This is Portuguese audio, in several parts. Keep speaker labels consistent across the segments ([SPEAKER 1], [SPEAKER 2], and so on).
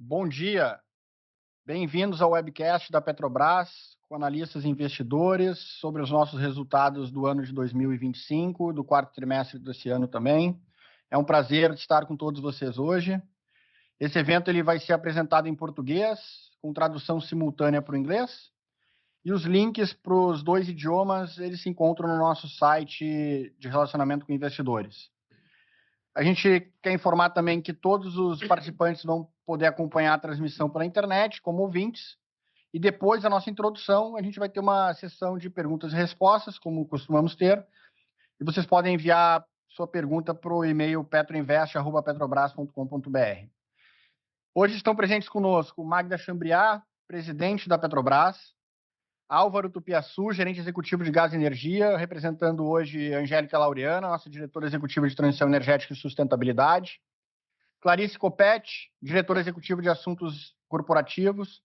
[SPEAKER 1] Bom dia, bem-vindos ao webcast da Petrobras, com analistas e investidores, sobre os nossos resultados do ano de 2025, do quarto trimestre desse ano também. É um prazer estar com todos vocês hoje. Esse evento ele vai ser apresentado em português, com tradução simultânea para o inglês, e os links para os dois idiomas eles se encontram no nosso site de relacionamento com investidores. A gente quer informar também que todos os participantes vão poder acompanhar a transmissão pela internet, como ouvintes, e depois da nossa introdução, a gente vai ter uma sessão de perguntas e respostas, como costumamos ter, e vocês podem enviar sua pergunta para o e-mail petroinvest@petrobras.com.br. Hoje estão presentes conosco Magda Chambriard, presidente da Petrobras, Álvaro Tupiaçu, gerente executivo de Gás e Energia, representando hoje a Angélica Laureana, nossa diretora executiva de Transição Energética e Sustentabilidade, Clarice Coppetti, diretora executiva de Assuntos Corporativos,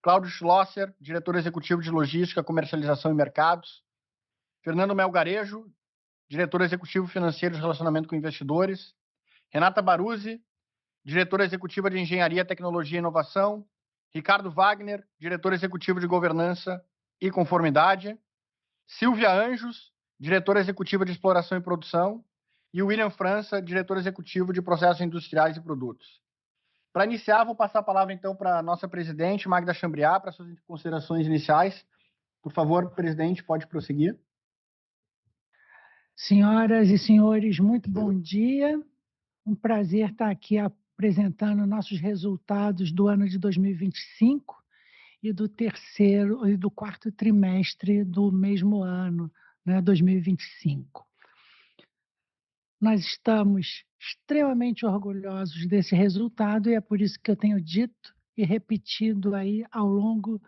[SPEAKER 1] Cláudio Schlosser, diretor executivo de Logística, Comercialização e Mercados, Fernando Melgarejo, diretor executivo financeiro de Relacionamento com Investidores, Renata Baruzzi, diretora executiva de Engenharia, Tecnologia e Inovação, Ricardo Wagner, diretor executivo de Governança e Conformidade, Silvia Anjos, diretora executiva de Exploração e Produção, e William França, diretor executivo de Processos Industriais e Produtos. Para iniciar, vou passar a palavra então para a nossa presidente, Magda Chambriard, para suas considerações iniciais. Por favor, presidente, pode prosseguir.
[SPEAKER 2] Senhoras e senhores, muito bom dia. Um prazer estar aqui apresentando nossos resultados do ano de 2025 e do terceiro e do quarto trimestre do mesmo ano, 2025. Nós estamos extremamente orgulhosos desse resultado e é por isso que eu tenho dito e repetido aí ao longo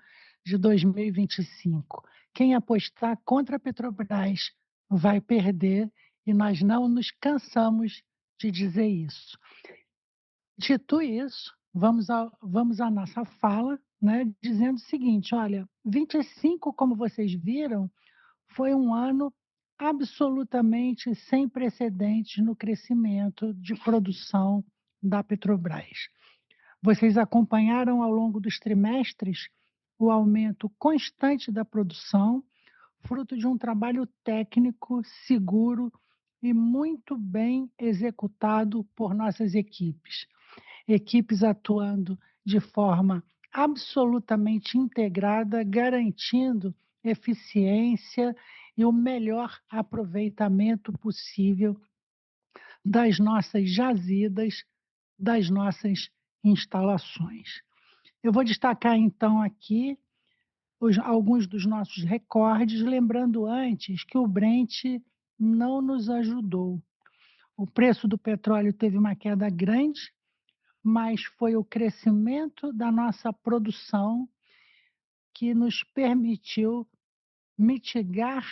[SPEAKER 2] de 2025. Quem apostar contra a Petrobras vai perder e nós não nos cansamos de dizer isso. Dito isso, vamos à nossa fala, dizendo o seguinte: olha, 25, como vocês viram, foi um ano absolutamente sem precedentes no crescimento de produção da Petrobras. Vocês acompanharam ao longo dos trimestres o aumento constante da produção, fruto de um trabalho técnico, seguro e muito bem executado por nossas equipes. Equipes atuando de forma absolutamente integrada, garantindo eficiência e o melhor aproveitamento possível das nossas jazidas, das nossas instalações. Eu vou destacar então aqui alguns dos nossos recordes, lembrando antes que o Brent não nos ajudou. O preço do petróleo teve uma queda grande, mas foi o crescimento da nossa produção que nos permitiu mitigar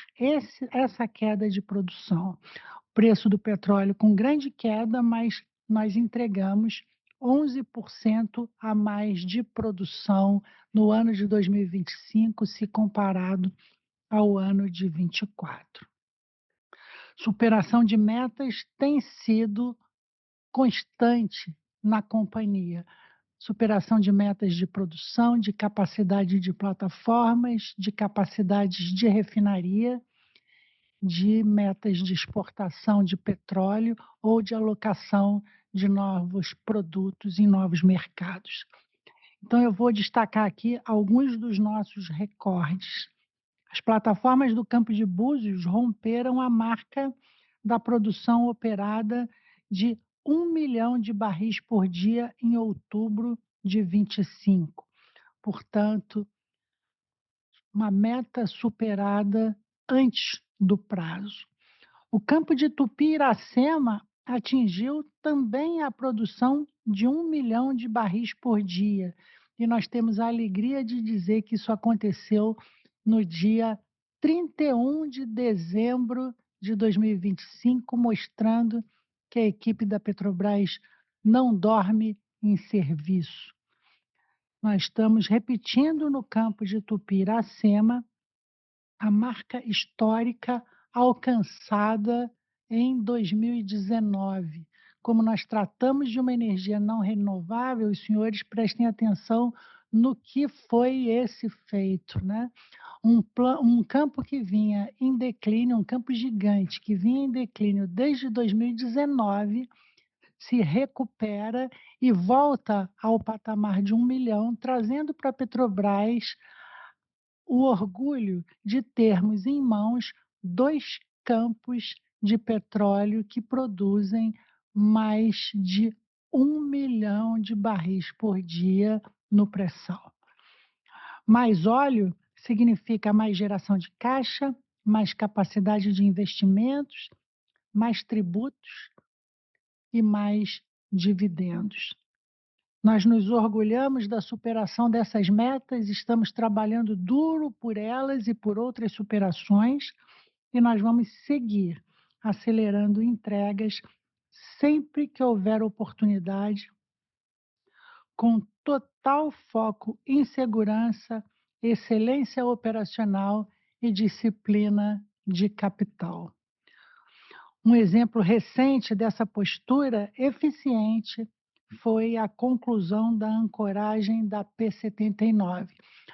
[SPEAKER 2] essa queda de produção. O preço do petróleo com grande queda, mas nós entregamos 11% a mais de produção no ano de 2025, se comparado ao ano de 24. Superação de metas tem sido constante na companhia. Superação de metas de produção, de capacidade de plataformas, de capacidades de refinaria, de metas de exportação de petróleo ou de alocação de novos produtos em novos mercados. Então, eu vou destacar aqui alguns dos nossos recordes. As plataformas do Campo de Búzios romperam a marca da produção operada de 1 milhão de barris por dia em outubro de 25. Portanto, uma meta superada antes do prazo. O campo de Tupi-Iracema atingiu também a produção de 1 milhão de barris por dia. E nós temos a alegria de dizer que isso aconteceu no dia 31 de dezembro de 2025, mostrando que a equipe da Petrobras não dorme em serviço. Nós estamos repetindo no campo de Tupi-Iracema a marca histórica alcançada em 2019, como nós tratamos de uma energia não renovável, os senhores prestem atenção no que foi esse feito, né? Um campo que vinha em declínio, um campo gigante que vinha em declínio desde 2019, se recupera e volta ao patamar de 1 milhão, trazendo para a Petrobras o orgulho de termos em mãos 2 campos de petróleo que produzem mais de 1 milhão de barris por dia no pré-sal. Mais óleo significa mais geração de caixa, mais capacidade de investimentos, mais tributos e mais dividendos. Nós nos orgulhamos da superação dessas metas, estamos trabalhando duro por elas e por outras superações, e nós vamos seguir acelerando entregas sempre que houver oportunidade, com total foco em segurança, excelência operacional e disciplina de capital. Um exemplo recente dessa postura eficiente foi a conclusão da ancoragem da P-79.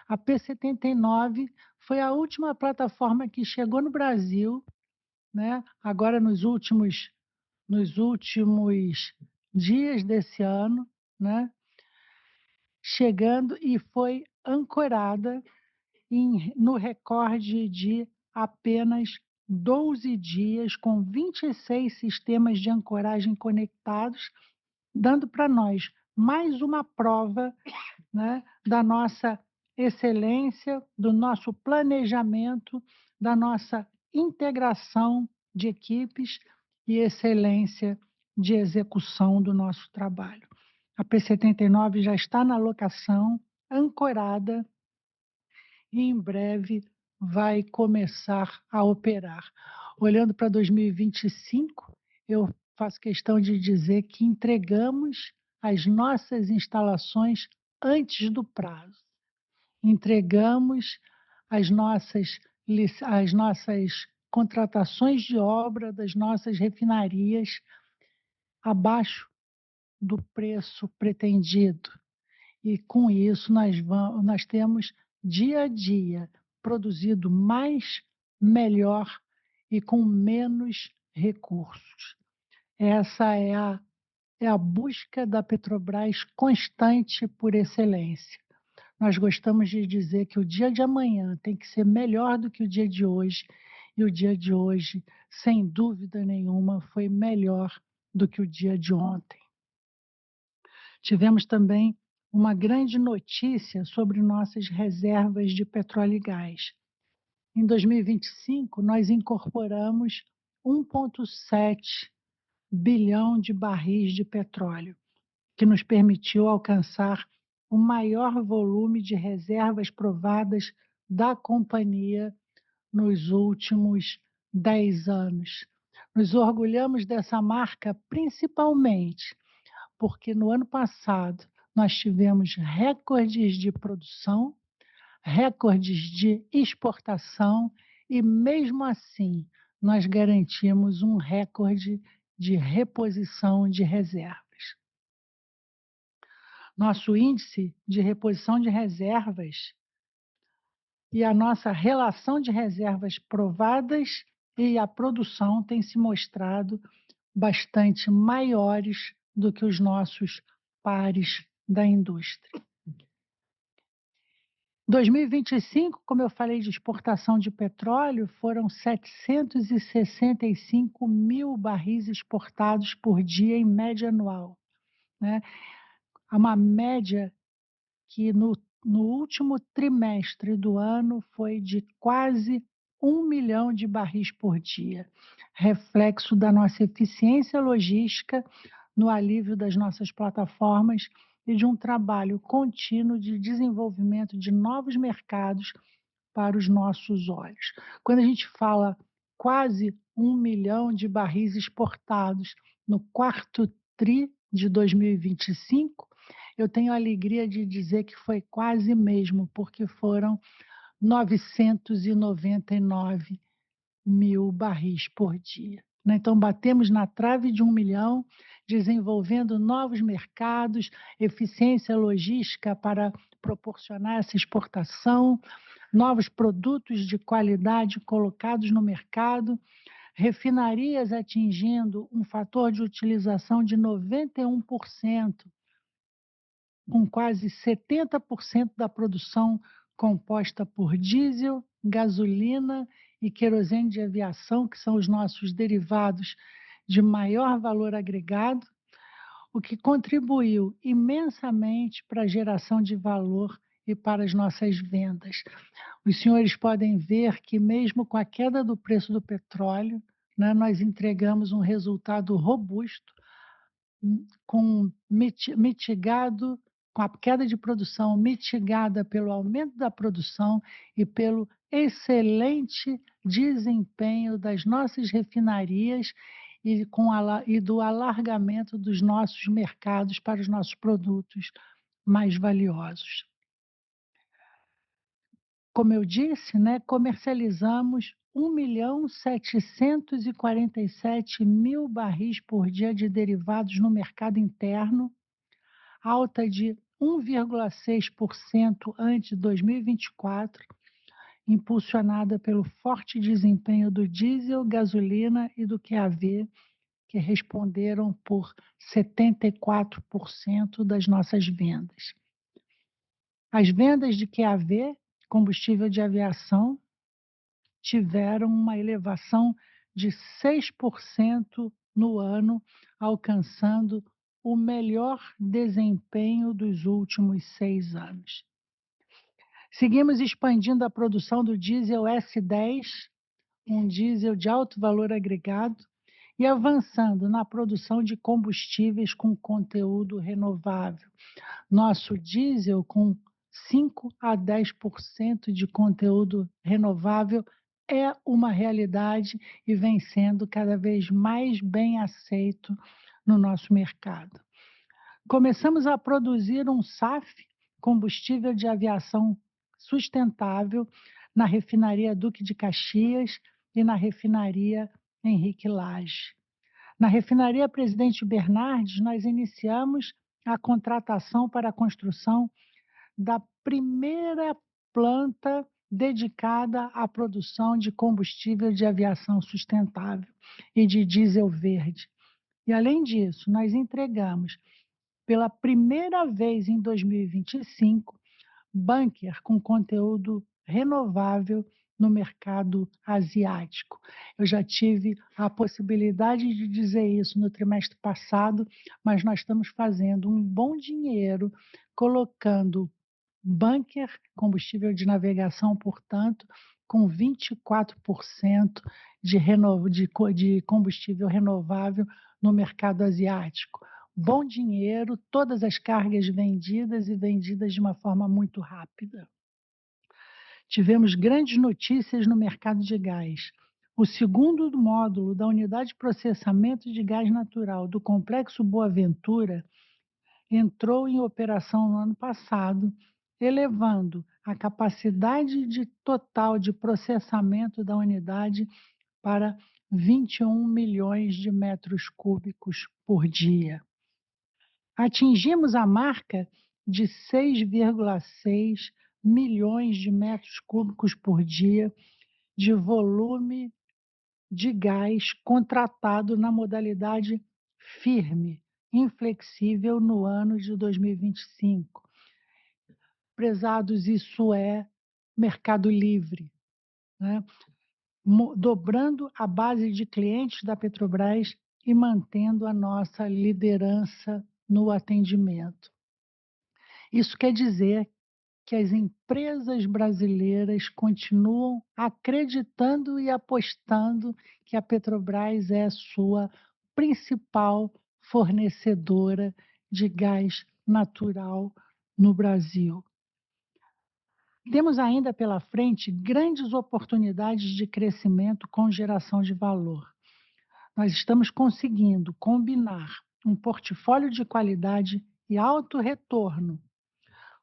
[SPEAKER 2] A P-79 foi a última plataforma que chegou no Brasil, né, agora nos últimos dias desse ano, né, chegando e foi ancorada no recorde de apenas 12 dias, com 26 sistemas de ancoragem conectados, dando para nós mais uma prova, né, da nossa excelência, do nosso planejamento, da nossa integração de equipes e excelência de execução do nosso trabalho. A P-79 já está na locação, ancorada, e em breve vai começar a operar. Olhando para 2025, eu faço questão de dizer que entregamos as nossas instalações antes do prazo. Entregamos as nossas contratações de obra das nossas refinarias abaixo do preço pretendido. E com isso nós temos dia a dia produzido mais, melhor e com menos recursos. Essa é a busca da Petrobras constante por excelência. Nós gostamos de dizer que o dia de amanhã tem que ser melhor do que o dia de hoje, e o dia de hoje, sem dúvida nenhuma, foi melhor do que o dia de ontem. Tivemos também uma grande notícia sobre nossas reservas de petróleo e gás. Em 2025, nós incorporamos 1,7 bilhão de barris de petróleo, que nos permitiu alcançar o maior volume de reservas provadas da companhia nos últimos 10 anos. Nos orgulhamos dessa marca principalmente porque no ano passado nós tivemos recordes de produção, recordes de exportação e, mesmo assim, nós garantimos um recorde de reposição de reservas. Nosso índice de reposição de reservas e a nossa relação de reservas provadas e a produção têm se mostrado bastante maiores do que os nossos pares da indústria. 2025, como eu falei de exportação de petróleo, foram 765 mil barris exportados por dia em média anual, né? Há uma média que no último trimestre do ano foi de quase 1 milhão de barris por dia, reflexo da nossa eficiência logística no alívio das nossas plataformas e de um trabalho contínuo de desenvolvimento de novos mercados para os nossos olhos. Quando a gente fala quase 1 milhão de barris exportados no quarto tri de 2025, eu tenho a alegria de dizer que foi quase mesmo, porque foram 999 mil barris por dia. né? Então, batemos na trave de 1 milhão, desenvolvendo novos mercados, eficiência logística para proporcionar essa exportação, novos produtos de qualidade colocados no mercado, refinarias atingindo um fator de utilização de 91%, com quase 70% da produção composta por diesel, gasolina e querosene de aviação, que são os nossos derivados de maior valor agregado, o que contribuiu imensamente para a geração de valor e para as nossas vendas. Os senhores podem ver que, mesmo com a queda do preço do petróleo, né, nós entregamos um resultado robusto, mitigado, com a queda de produção mitigada pelo aumento da produção e pelo excelente desempenho das nossas refinarias e do alargamento dos nossos mercados para os nossos produtos mais valiosos. Como eu disse, né, comercializamos 1.747.000 barris por dia de derivados no mercado interno, alta de 1,6% ante 2024, impulsionada pelo forte desempenho do diesel, gasolina e do QAV, que responderam por 74% das nossas vendas. As vendas de QAV, combustível de aviação, tiveram uma elevação de 6% no ano, alcançando o melhor desempenho dos últimos 6 anos. Seguimos expandindo a produção do diesel S10, um diesel de alto valor agregado, e avançando na produção de combustíveis com conteúdo renovável. Nosso diesel, com 5 a 10% de conteúdo renovável, é uma realidade e vem sendo cada vez mais bem aceito no nosso mercado. Começamos a produzir um SAF, combustível de aviação sustentável, na refinaria Duque de Caxias e na refinaria Henrique Lage. Na refinaria Presidente Bernardes, nós iniciamos a contratação para a construção da primeira planta dedicada à produção de combustível de aviação sustentável e de diesel verde. E, além disso, nós entregamos, pela primeira vez em 2025, bunker com conteúdo renovável no mercado asiático. Eu já tive a possibilidade de dizer isso no trimestre passado, mas nós estamos fazendo um bom dinheiro colocando bunker, combustível de navegação, portanto, com 24% de combustível renovável no mercado asiático. Bom dinheiro, todas as cargas vendidas e vendidas de uma forma muito rápida. Tivemos grandes notícias no mercado de gás. O segundo módulo da unidade de processamento de gás natural do Complexo Boa Ventura entrou em operação no ano passado, elevando a capacidade total de processamento da unidade para 21 milhões de metros cúbicos por dia. Atingimos a marca de 6,6 milhões de metros cúbicos por dia de volume de gás contratado na modalidade firme, inflexível, no ano de 2025. Prezados, isso é mercado livre, né? Dobrando a base de clientes da Petrobras e mantendo a nossa liderança no atendimento. Isso quer dizer que as empresas brasileiras continuam acreditando e apostando que a Petrobras é a sua principal fornecedora de gás natural no Brasil. Temos ainda pela frente grandes oportunidades de crescimento com geração de valor. Nós estamos conseguindo combinar um portfólio de qualidade e alto retorno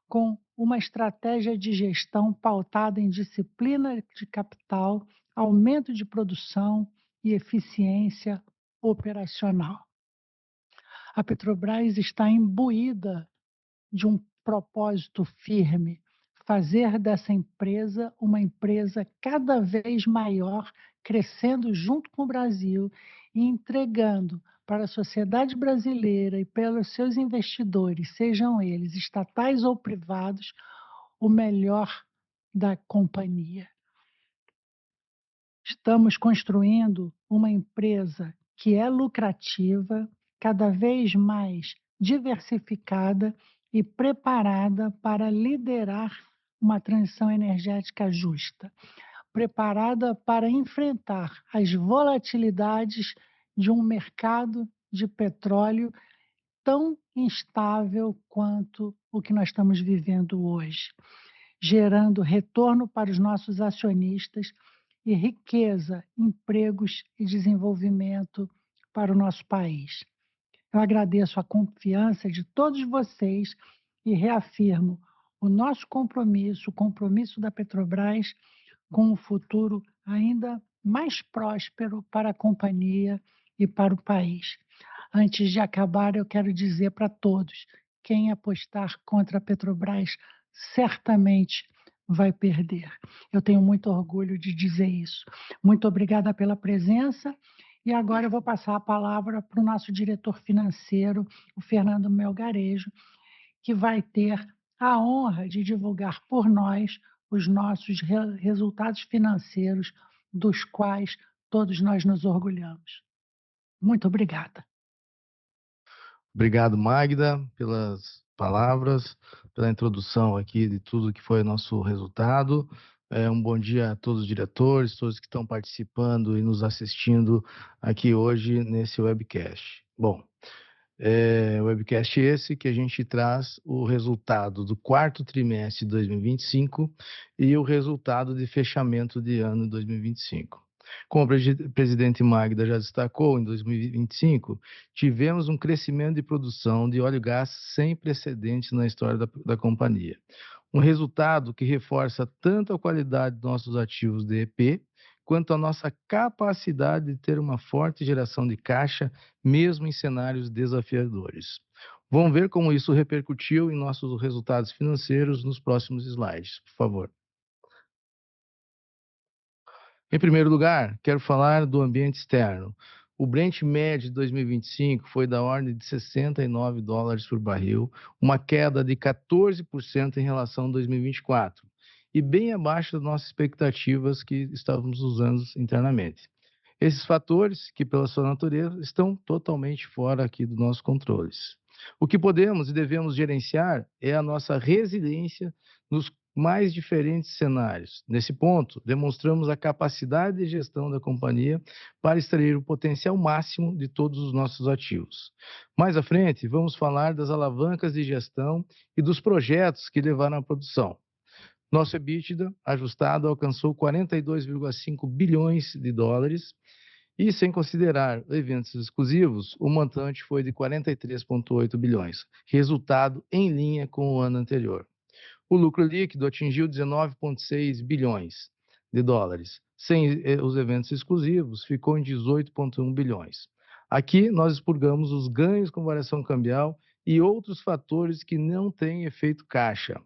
[SPEAKER 2] com uma estratégia de gestão pautada em disciplina de capital, aumento de produção, e eficiência operacional. A Petrobras está imbuída de um propósito firme: fazer dessa empresa uma empresa cada vez maior, crescendo junto com o Brasil e entregando para a sociedade brasileira e pelos seus investidores, sejam eles estatais ou privados, o melhor da companhia. Estamos construindo uma empresa que é lucrativa, cada vez mais diversificada e preparada para liderar uma transição energética justa, preparada para enfrentar as volatilidades de um mercado de petróleo tão instável quanto o que nós estamos vivendo hoje, gerando retorno para os nossos acionistas e riqueza, empregos e desenvolvimento para o nosso país. Eu agradeço a confiança de todos vocês e reafirmo o nosso compromisso, o compromisso da Petrobras com um futuro ainda mais próspero para a companhia e para o país. Antes de acabar, eu quero dizer para todos: quem apostar contra a Petrobras certamente vai perder. Eu tenho muito orgulho de dizer isso. Muito obrigada pela presença. E agora eu vou passar a palavra para o nosso diretor financeiro, o Fernando Melgarejo, que vai ter a honra de divulgar por nós os nossos resultados financeiros, dos quais todos nós nos orgulhamos. Muito obrigada.
[SPEAKER 3] Obrigado, Magda, pelas palavras, pela introdução aqui de tudo que foi nosso resultado. Um bom dia a todos os diretores, todos que estão participando e nos assistindo aqui hoje nesse webcast. Bom, webcast esse que a gente traz o resultado do quarto trimestre de 2025 e o resultado de fechamento de ano de 2025. Como a presidente Magda já destacou, em 2025, tivemos um crescimento de produção de óleo e gás sem precedentes na história da companhia. Um resultado que reforça tanto a qualidade dos nossos ativos de EP, quanto a nossa capacidade de ter uma forte geração de caixa, mesmo em cenários desafiadores. Vamos ver como isso repercutiu em nossos resultados financeiros nos próximos slides, por favor. Em primeiro lugar, quero falar do ambiente externo. O Brent médio de 2025 foi da ordem de $69 por barril, uma queda de 14% em relação a 2024, e bem abaixo das nossas expectativas que estávamos usando internamente. Esses fatores, que pela sua natureza, estão totalmente fora aqui dos nossos controles. O que podemos e devemos gerenciar é a nossa resiliência nos mais diferentes cenários. Nesse ponto, demonstramos a capacidade de gestão da companhia para extrair o potencial máximo de todos os nossos ativos. Mais à frente, vamos falar das alavancas de gestão e dos projetos que levaram à produção. Nosso EBITDA ajustado alcançou 42,5 bilhões de dólares e, sem considerar eventos exclusivos, o montante foi de 43,8 bilhões, resultado em linha com o ano anterior. O lucro líquido atingiu 19,6 bilhões de dólares. Sem os eventos exclusivos, ficou em 18,1 bilhões. Aqui, nós expurgamos os ganhos com variação cambial e outros fatores que não têm efeito caixa.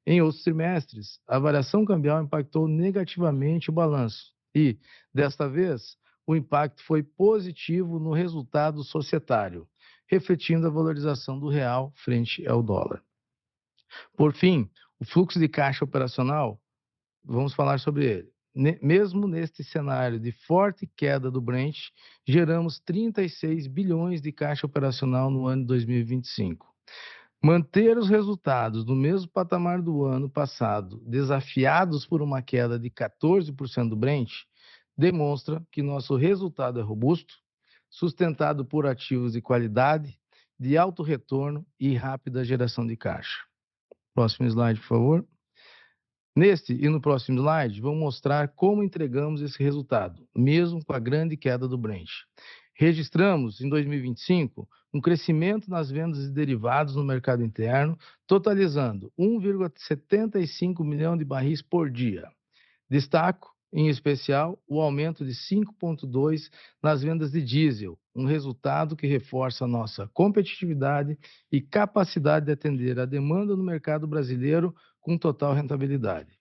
[SPEAKER 3] Em outros trimestres, a variação cambial impactou negativamente o balanço e, desta vez, o impacto foi positivo no resultado societário, refletindo a valorização do real frente ao dólar. Por fim, o fluxo de caixa operacional, vamos falar sobre ele. Mesmo neste cenário de forte queda do Brent, geramos 36 bilhões de caixa operacional no ano de 2025. Manter os resultados no mesmo patamar do ano passado, desafiados por uma queda de 14% do Brent, demonstra que nosso resultado é robusto, sustentado por ativos de qualidade, de alto retorno e rápida geração de caixa. Próximo slide, por favor. Neste e no próximo slide, vamos mostrar como entregamos esse resultado, mesmo com a grande queda do Brent. Registramos, em 2025, um crescimento nas vendas de derivados no mercado interno, totalizando 1,75 milhão de barris por dia. Destaco, em especial o aumento de 5,2% nas vendas de diesel, um resultado que reforça a nossa competitividade e capacidade de atender a demanda no mercado brasileiro com total rentabilidade.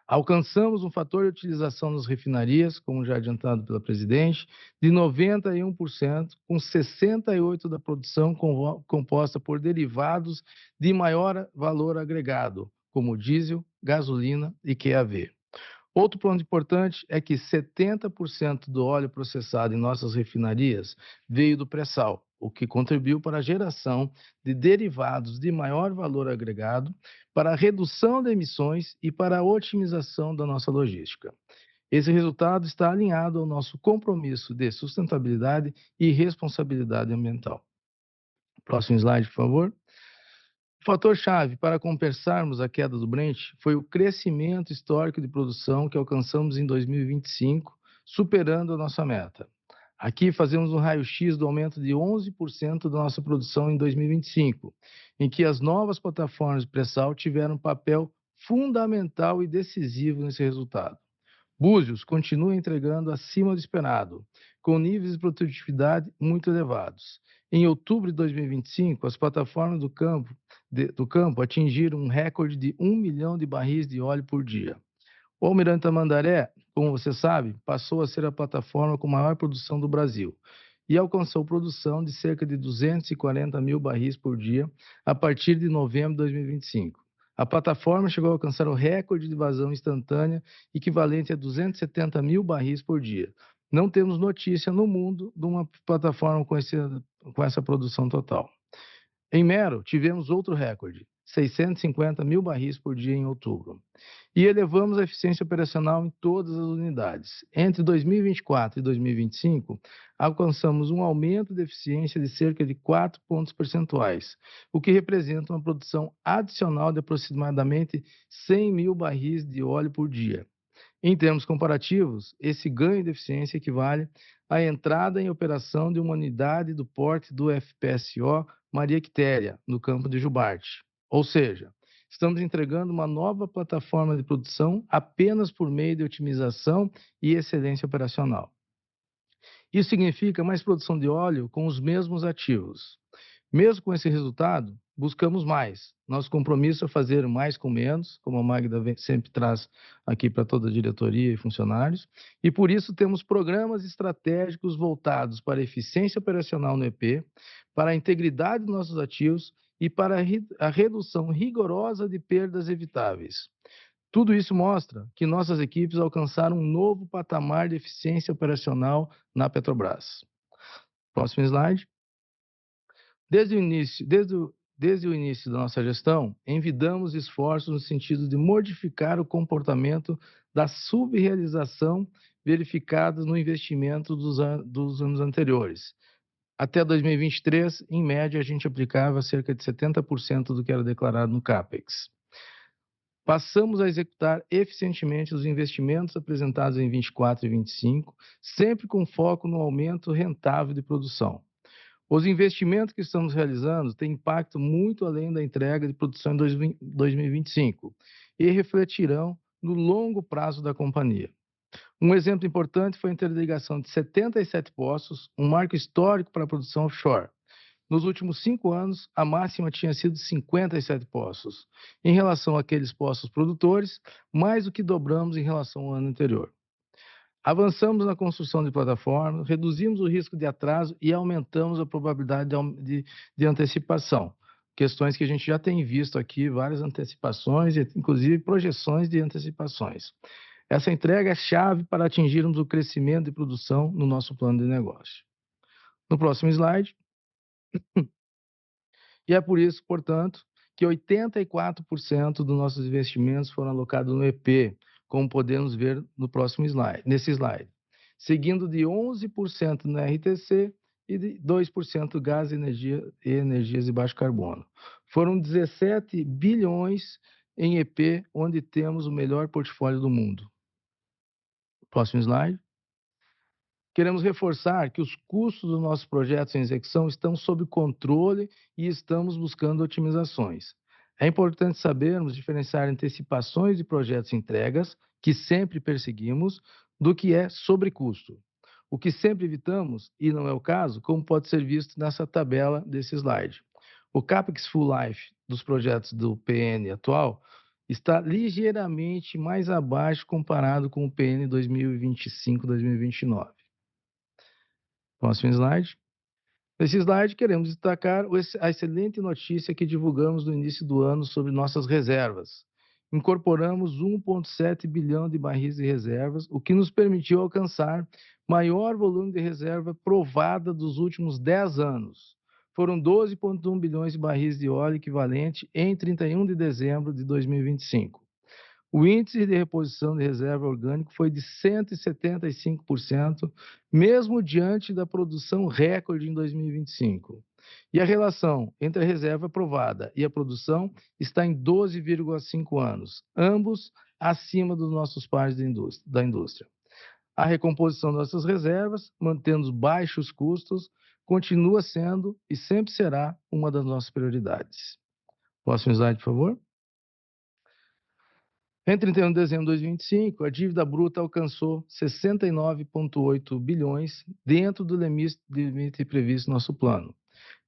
[SPEAKER 3] Alcançamos um fator de utilização nas refinarias, como já adiantado pela presidente, de 91%, com 68% da produção composta por derivados de maior valor agregado, como diesel, gasolina e QAV. Outro ponto importante é que 70% do óleo processado em nossas refinarias veio do pré-sal, o que contribuiu para a geração de derivados de maior valor agregado, para a redução de emissões e para a otimização da nossa logística. Esse resultado está alinhado ao nosso compromisso de sustentabilidade e responsabilidade ambiental. Próximo slide, por favor. O fator-chave para compensarmos a queda do Brent foi o crescimento histórico de produção que alcançamos em 2025, superando a nossa meta. Aqui fazemos um raio-x do aumento de 11% da nossa produção em 2025, em que as novas plataformas de pré-sal tiveram um papel fundamental e decisivo nesse resultado. Búzios continua entregando acima do esperado, com níveis de produtividade muito elevados. Em outubro de 2025, as plataformas do campo atingiram um recorde de 1 milhão de barris de óleo por dia. O Almirante Tamandaré, como você sabe, passou a ser a plataforma com maior produção do Brasil e alcançou produção de cerca de 240 mil barris por dia a partir de novembro de 2025. A plataforma chegou a alcançar o recorde de vazão instantânea, equivalente a 270 mil barris por dia. Não temos notícia no mundo de uma plataforma com essa produção total. Em Mero, tivemos outro recorde, 650 mil barris por dia em outubro. E elevamos a eficiência operacional em todas as unidades. Entre 2024 e 2025, alcançamos um aumento de eficiência de cerca de 4 pontos percentuais, o que representa uma produção adicional de aproximadamente 100 mil barris de óleo por dia. Em termos comparativos, esse ganho de eficiência equivale à entrada em operação de uma unidade do porte do FPSO Maria Quitéria, no campo de Jubarte. Ou seja, estamos entregando uma nova plataforma de produção apenas por meio de otimização e excelência operacional. Isso significa mais produção de óleo com os mesmos ativos. Mesmo com esse resultado, buscamos mais. Nosso compromisso é fazer mais com menos, como a Magda sempre traz aqui para toda a diretoria e funcionários, e por isso temos programas estratégicos voltados para a eficiência operacional no EP, para a integridade dos nossos ativos e para a redução rigorosa de perdas evitáveis. Tudo isso mostra que nossas equipes alcançaram um novo patamar de eficiência operacional na Petrobras. Próximo slide. Desde o início da nossa gestão, envidamos esforços no sentido de modificar o comportamento da subrealização verificada no investimento dos anos anteriores. Até 2023, em média, a gente aplicava cerca de 70% do que era declarado no CAPEX. Passamos a executar eficientemente os investimentos apresentados em 24 e 25, sempre com foco no aumento rentável de produção. Os investimentos que estamos realizando têm impacto muito além da entrega de produção em 2025 e refletirão no longo prazo da companhia. Um exemplo importante foi a interligação de 77 poços, um marco histórico para a produção offshore. Nos últimos 5 anos, a máxima tinha sido 57 poços. Em relação àqueles poços produtores, mais do que dobramos em relação ao ano anterior. Avançamos na construção de plataformas, reduzimos o risco de atraso e aumentamos a probabilidade de antecipação. Questões que a gente já tem visto aqui, várias antecipações, inclusive projeções de antecipações. Essa entrega é chave para atingirmos o crescimento de produção no nosso plano de negócio. No próximo slide. E é por isso, portanto, que 84% dos nossos investimentos foram alocados no EP, como podemos ver no próximo slide, nesse slide, seguindo de 11% na RTC e de 2% gás e energias de baixo carbono. Foram 17 bilhões em EP, onde temos o melhor portfólio do mundo. Próximo slide. Queremos reforçar que os custos dos nossos projetos em execução estão sob controle e estamos buscando otimizações. É importante sabermos diferenciar antecipações de projetos e entregas, que sempre perseguimos, do que é sobrecusto. O que sempre evitamos, e não é o caso, como pode ser visto nessa tabela desse slide. O CAPEX Full Life dos projetos do PN atual está ligeiramente mais abaixo comparado com o PN 2025-2029. Próximo slide. Nesse slide, queremos destacar a excelente notícia que divulgamos no início do ano sobre nossas reservas. Incorporamos 1,7 bilhão de barris de reservas, o que nos permitiu alcançar maior volume de reserva provada dos últimos 10 anos. Foram 12,1 bilhões de barris de óleo equivalente em 31 de dezembro de 2025. O índice de reposição de reserva orgânica foi de 175%, mesmo diante da produção recorde em 2025. E a relação entre a reserva provada e a produção está em 12,5 anos, ambos acima dos nossos pares da indústria. A recomposição das nossas reservas, mantendo baixos custos, continua sendo e sempre será uma das nossas prioridades. Próximo slide, por favor. Em 31 de dezembro de 2025, a dívida bruta alcançou 69,8 bilhões dentro do limite previsto no nosso plano.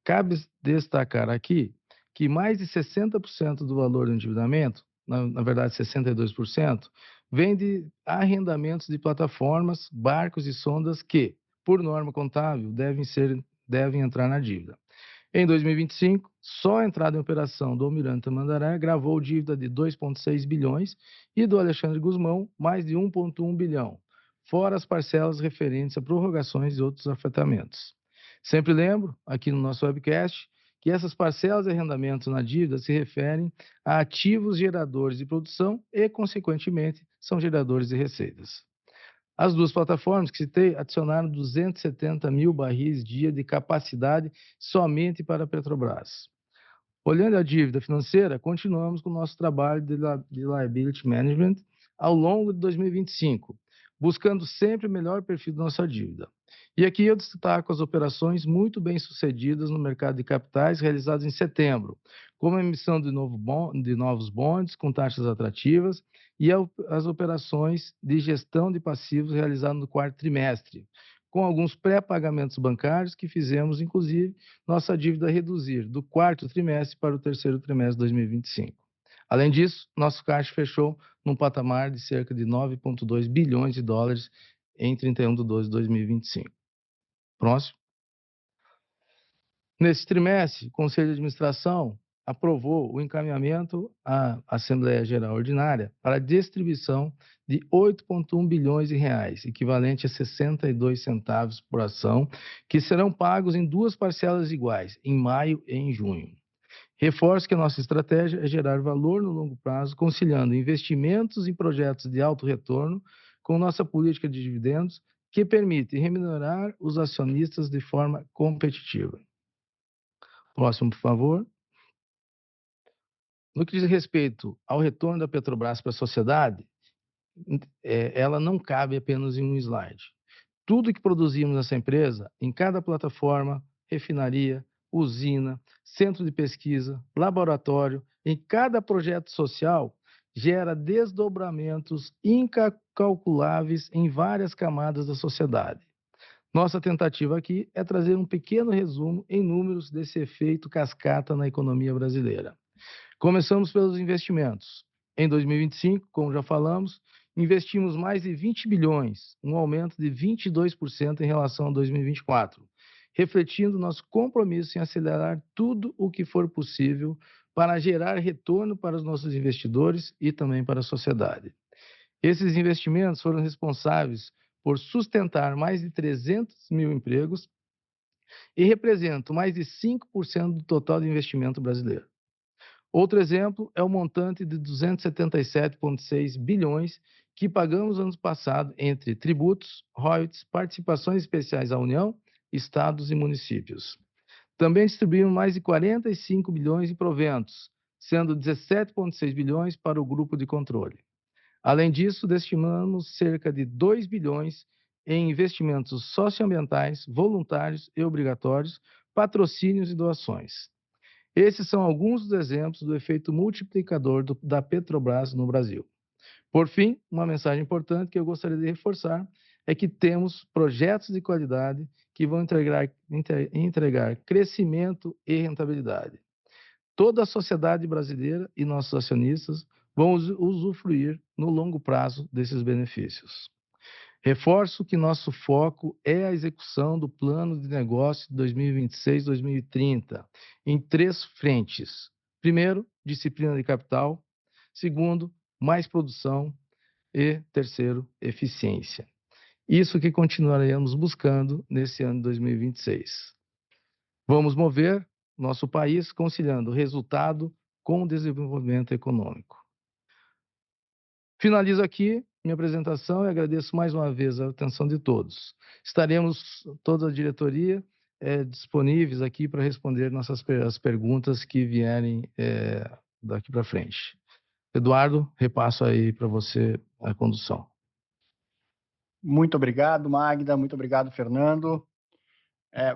[SPEAKER 3] Cabe destacar aqui que mais de 60% do valor do endividamento, na verdade 62%, vem de arrendamentos de plataformas, barcos e sondas que, por norma contábil, devem entrar na dívida. Em 2025, só a entrada em operação do Almirante Tamandaré gravou dívida de 2,6 bilhões e do Alexandre Gusmão mais de 1,1 bilhão, fora as parcelas referentes a prorrogações e outros afetamentos. Sempre lembro, aqui no nosso webcast, que essas parcelas e arrendamentos na dívida se referem a ativos geradores de produção e, consequentemente, são geradores de receitas. As duas plataformas que citei adicionaram 270 mil barris dia de capacidade somente para a Petrobras. Olhando a dívida financeira, continuamos com o nosso trabalho de liability management ao longo de 2025, buscando sempre o melhor perfil da nossa dívida. E aqui eu destaco as operações muito bem sucedidas no mercado de capitais realizadas em setembro, como a emissão de novos bonds com taxas atrativas e as operações de gestão de passivos realizadas no quarto trimestre, com alguns pré-pagamentos bancários que fizemos, inclusive, nossa dívida reduzir do quarto trimestre para o terceiro trimestre de 2025. Além disso, nosso caixa fechou num patamar de cerca de 9,2 bilhões de dólares em 31 de 12 de 2025. Próximo. Nesse trimestre, o Conselho de Administração aprovou o encaminhamento à Assembleia Geral Ordinária para a distribuição de 8,1 bilhões de reais, equivalente a 62 centavos por ação, que serão pagos em duas parcelas iguais, em maio e em junho. Reforço que a nossa estratégia é gerar valor no longo prazo, conciliando investimentos em projetos de alto retorno com nossa política de dividendos, que permite remunerar os acionistas de forma competitiva. Próximo, por favor. No que diz respeito ao retorno da Petrobras para a sociedade, ela não cabe apenas em um slide. Tudo que produzimos nessa empresa, em cada plataforma, refinaria, usina, centro de pesquisa, laboratório, em cada projeto social, gera desdobramentos incalculáveis em várias camadas da sociedade. Nossa tentativa aqui é trazer um pequeno resumo em números desse efeito cascata na economia brasileira. Começamos pelos investimentos. Em 2025, como já falamos, investimos mais de 20 bilhões, um aumento de 22% em relação a 2024, refletindo nosso compromisso em acelerar tudo o que for possível para gerar retorno para os nossos investidores e também para a sociedade. Esses investimentos foram responsáveis por sustentar mais de 300 mil empregos e representam mais de 5% do total de investimento brasileiro. Outro exemplo é o montante de 277,6 bilhões que pagamos ano passado entre tributos, royalties, participações especiais à União, estados e municípios. Também distribuímos mais de 45 bilhões em proventos, sendo 17,6 bilhões para o grupo de controle. Além disso, destinamos cerca de 2 bilhões em investimentos socioambientais, voluntários e obrigatórios, patrocínios e doações. Esses são alguns dos exemplos do efeito multiplicador da Petrobras no Brasil. Por fim, uma mensagem importante que eu gostaria de reforçar é que temos projetos de qualidade que vão entregar crescimento e rentabilidade. Toda a sociedade brasileira e nossos acionistas vão usufruir no longo prazo desses benefícios. Reforço que nosso foco é a execução do plano de negócio de 2026-2030 em 3 frentes. Primeiro, disciplina de capital. Segundo, mais produção. E terceiro, eficiência. Isso que continuaremos buscando nesse ano de 2026. Vamos mover nosso país conciliando resultado com desenvolvimento econômico. Finalizo aqui minha apresentação e agradeço mais uma vez a atenção de todos. Estaremos, toda a diretoria, disponíveis aqui para responder as perguntas que vierem daqui para frente. Eduardo, repasso aí para você a condução.
[SPEAKER 1] Muito obrigado, Magda. Muito obrigado, Fernando.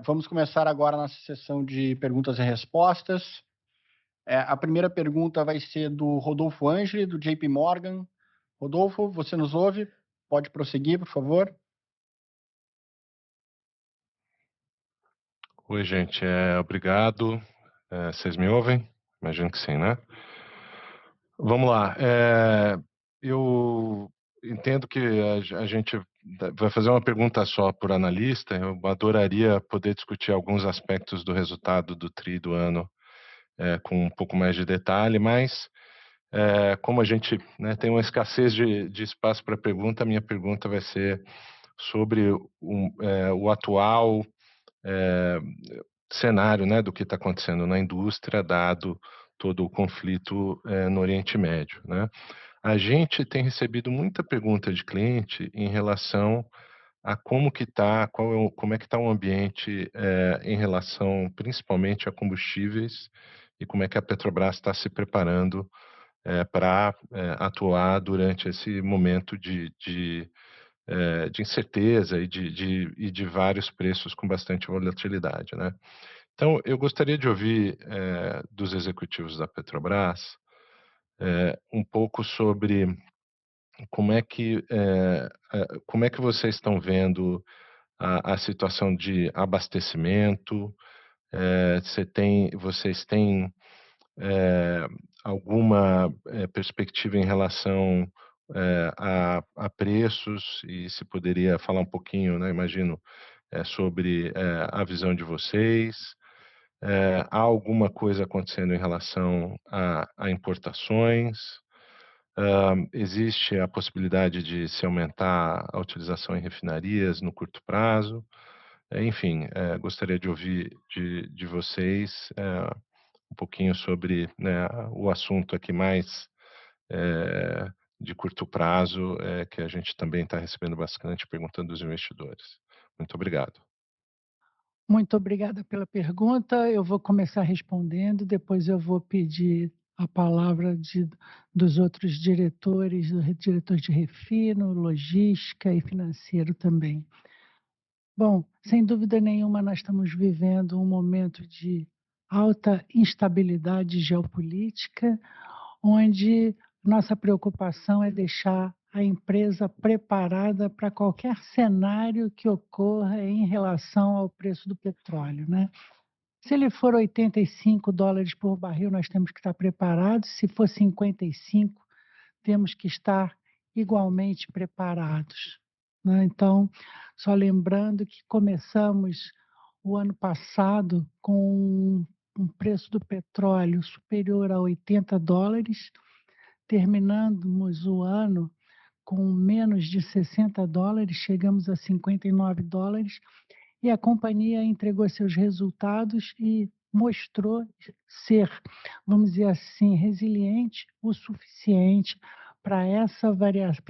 [SPEAKER 1] Vamos começar agora a nossa sessão de perguntas e respostas. A primeira pergunta vai ser do Rodolfo Angeli, do JP Morgan. Rodolfo, você nos ouve? Pode prosseguir, por favor.
[SPEAKER 4] Oi, gente. Obrigado. Vocês me ouvem? Imagino que sim, né? Vamos lá. Eu entendo que a gente vai fazer uma pergunta só por analista. Eu adoraria poder discutir alguns aspectos do resultado do TRI do ano com um pouco mais de detalhe, mas como a gente tem uma escassez de espaço para pergunta, a minha pergunta vai ser sobre o atual cenário, né, do que está acontecendo na indústria, dado todo o conflito no Oriente Médio, né? A gente tem recebido muita pergunta de cliente em relação a como que está, como é que está o ambiente em relação, principalmente, a combustíveis e como é que a Petrobras está se preparando para atuar durante esse momento de incerteza e de vários preços com bastante volatilidade, né? Então, eu gostaria de ouvir dos executivos da Petrobras um pouco sobre como é que vocês estão vendo a situação de abastecimento. Vocês têm alguma perspectiva em relação a preços, e se poderia falar um pouquinho, né, imagino, sobre a visão de vocês. Há alguma coisa acontecendo em relação a importações? Existe a possibilidade de se aumentar a utilização em refinarias no curto prazo? Enfim, gostaria de ouvir de vocês um pouquinho sobre, né, o assunto aqui mais de curto prazo, que a gente também está recebendo bastante perguntando dos investidores. Muito obrigado.
[SPEAKER 2] Muito obrigada pela pergunta. Eu vou começar respondendo, depois eu vou pedir a palavra dos outros diretores, do diretor de refino, logística e financeiro também. Bom, sem dúvida nenhuma, nós estamos vivendo um momento de alta instabilidade geopolítica, onde nossa preocupação é deixar a empresa preparada para qualquer cenário que ocorra em relação ao preço do petróleo, né? Se ele for $85 por barril, nós temos que estar preparados. Se for 55, temos que estar igualmente preparados, né? Então, só lembrando que começamos o ano passado com um preço do petróleo superior a $80, terminamos o ano com menos de $60, chegamos a $59, e a companhia entregou seus resultados e mostrou ser, vamos dizer assim, resiliente o suficiente para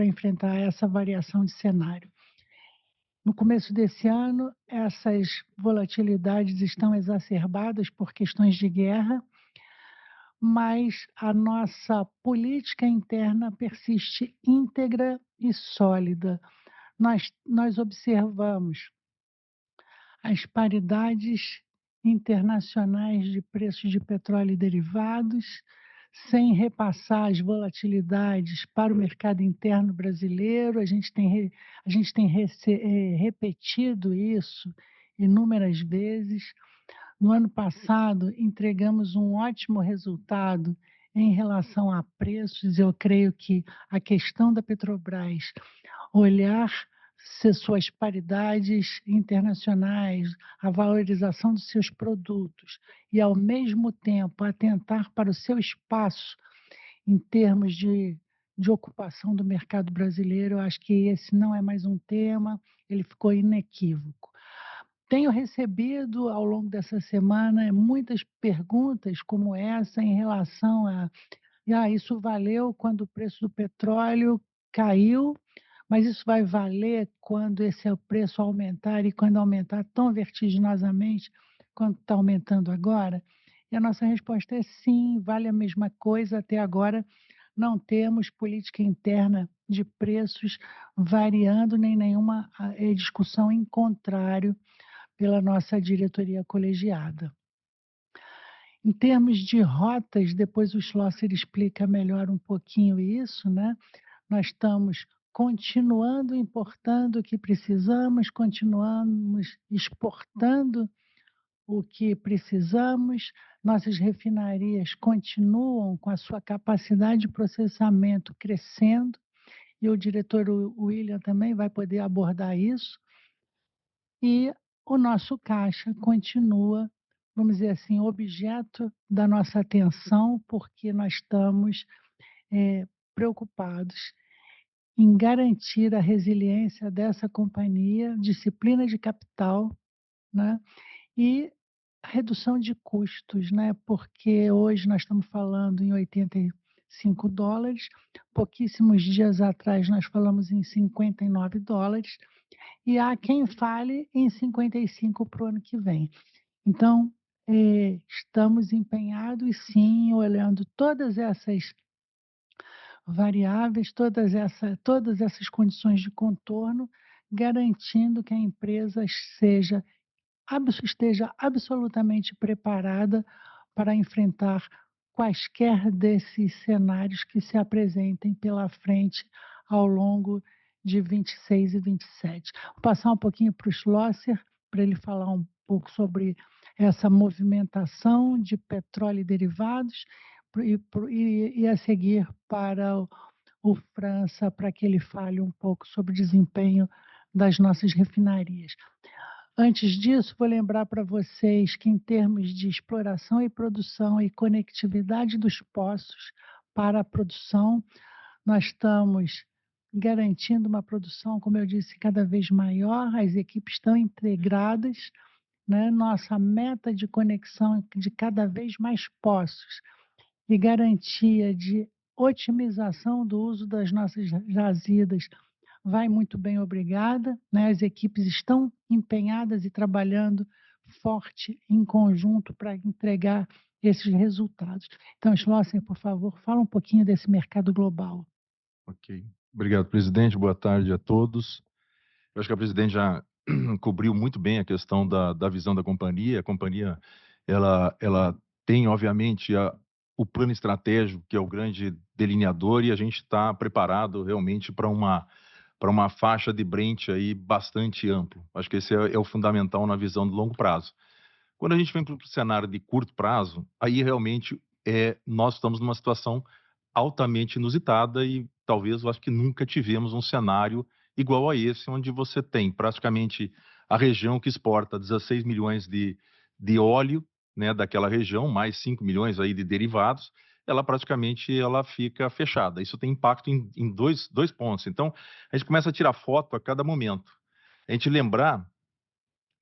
[SPEAKER 2] enfrentar essa variação de cenário. No começo desse ano, essas volatilidades estão exacerbadas por questões de guerra, mas a nossa política interna persiste íntegra e sólida. Nós observamos as paridades internacionais de preços de petróleo e derivados, sem repassar as volatilidades para o mercado interno brasileiro. A gente tem repetido isso inúmeras vezes. No ano passado, entregamos um ótimo resultado em relação a preços. Eu creio que a questão da Petrobras olhar se suas paridades internacionais, a valorização dos seus produtos e, ao mesmo tempo, atentar para o seu espaço em termos de ocupação do mercado brasileiro. Eu acho que esse não é mais um tema, ele ficou inequívoco. Tenho recebido, ao longo dessa semana, muitas perguntas como essa em relação a: isso valeu quando o preço do petróleo caiu, mas isso vai valer quando esse preço aumentar e quando aumentar tão vertiginosamente quanto está aumentando agora?" E a nossa resposta é sim, vale a mesma coisa. Até agora não temos política interna de preços variando, nem nenhuma discussão em contrário pela nossa diretoria colegiada. Em termos de rotas, depois o Schlosser explica melhor um pouquinho isso, né? Nós estamos continuando importando o que precisamos, continuamos exportando o que precisamos, nossas refinarias continuam com a sua capacidade de processamento crescendo, e o diretor William também vai poder abordar isso, e o nosso caixa continua, vamos dizer assim, objeto da nossa atenção, porque nós estamos preocupados em garantir a resiliência dessa companhia, disciplina de capital, né? E redução de custos, né? Porque hoje nós estamos falando em $85, pouquíssimos dias atrás nós falamos em $59, e há quem fale em 55 para o ano que vem. Então, estamos empenhados, sim, olhando todas essas variáveis, todas essas condições de contorno, garantindo que a empresa esteja absolutamente preparada para enfrentar quaisquer desses cenários que se apresentem pela frente ao longo de 26 e 27. Vou passar um pouquinho para o Schlosser, para ele falar um pouco sobre essa movimentação de petróleo e derivados, e a seguir para o França, para que ele fale um pouco sobre o desempenho das nossas refinarias. Antes disso, vou lembrar para vocês que, em termos de exploração e produção e conectividade dos poços para a produção, nós estamos garantindo uma produção, como eu disse, cada vez maior. As equipes estão integradas, né? Nossa meta de conexão é de cada vez mais poços e garantia de otimização do uso das nossas jazidas vai muito bem, obrigada, né? As equipes estão empenhadas e trabalhando forte em conjunto para entregar esses resultados. Então, Schlosser, por favor, fala um pouquinho desse mercado global.
[SPEAKER 5] Ok. Obrigado, presidente. Boa tarde a todos. Eu acho que a presidente já cobriu muito bem a questão da visão da companhia. A companhia, ela tem, obviamente, o plano estratégico, que é o grande delineador, e a gente está preparado realmente para uma faixa de Brent aí bastante amplo. Acho que esse é o fundamental na visão de longo prazo. Quando a gente vem para o cenário de curto prazo, aí realmente nós estamos numa situação altamente inusitada e talvez eu acho que nunca tivemos um cenário igual a esse, onde você tem praticamente a região que exporta 16 milhões de óleo, né, daquela região, mais 5 milhões aí de derivados, ela praticamente fica fechada. Isso tem impacto em dois pontos. Então, a gente começa a tirar foto a cada momento. A gente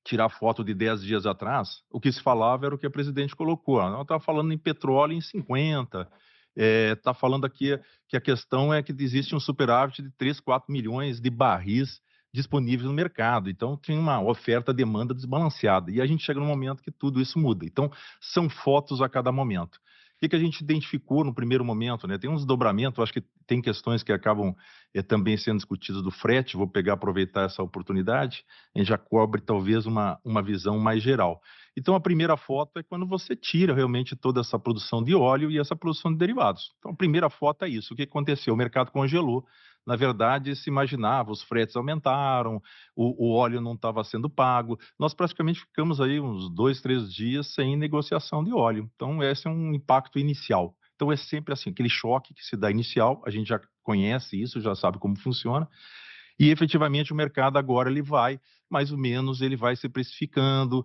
[SPEAKER 5] tirar foto de 10 dias atrás, o que se falava era o que a presidente colocou. Ela estava falando em petróleo em 50, está falando aqui que a questão é que existe um superávit de 3, 4 milhões de barris disponíveis no mercado. Então, tem uma oferta-demanda desbalanceada. E a gente chega num momento que tudo isso muda. Então, são fotos a cada momento. que a gente identificou no primeiro momento, né? Tem um desdobramento, acho que tem questões que acabam também sendo discutidas do frete, vou aproveitar essa oportunidade, a gente já cobre talvez uma visão mais geral. Então, a primeira foto é quando você tira realmente toda essa produção de óleo e essa produção de derivados. Então, a primeira foto é isso. O que aconteceu? O mercado congelou. Na verdade, se imaginava, os fretes aumentaram, o óleo não estava sendo pago. Nós praticamente ficamos aí uns 2, 3 dias sem negociação de óleo. Então, esse é um impacto inicial. Então, é sempre assim, aquele choque que se dá inicial, a gente já conhece isso, já sabe como funciona, e efetivamente o mercado agora ele vai, mais ou menos, ele vai se precificando,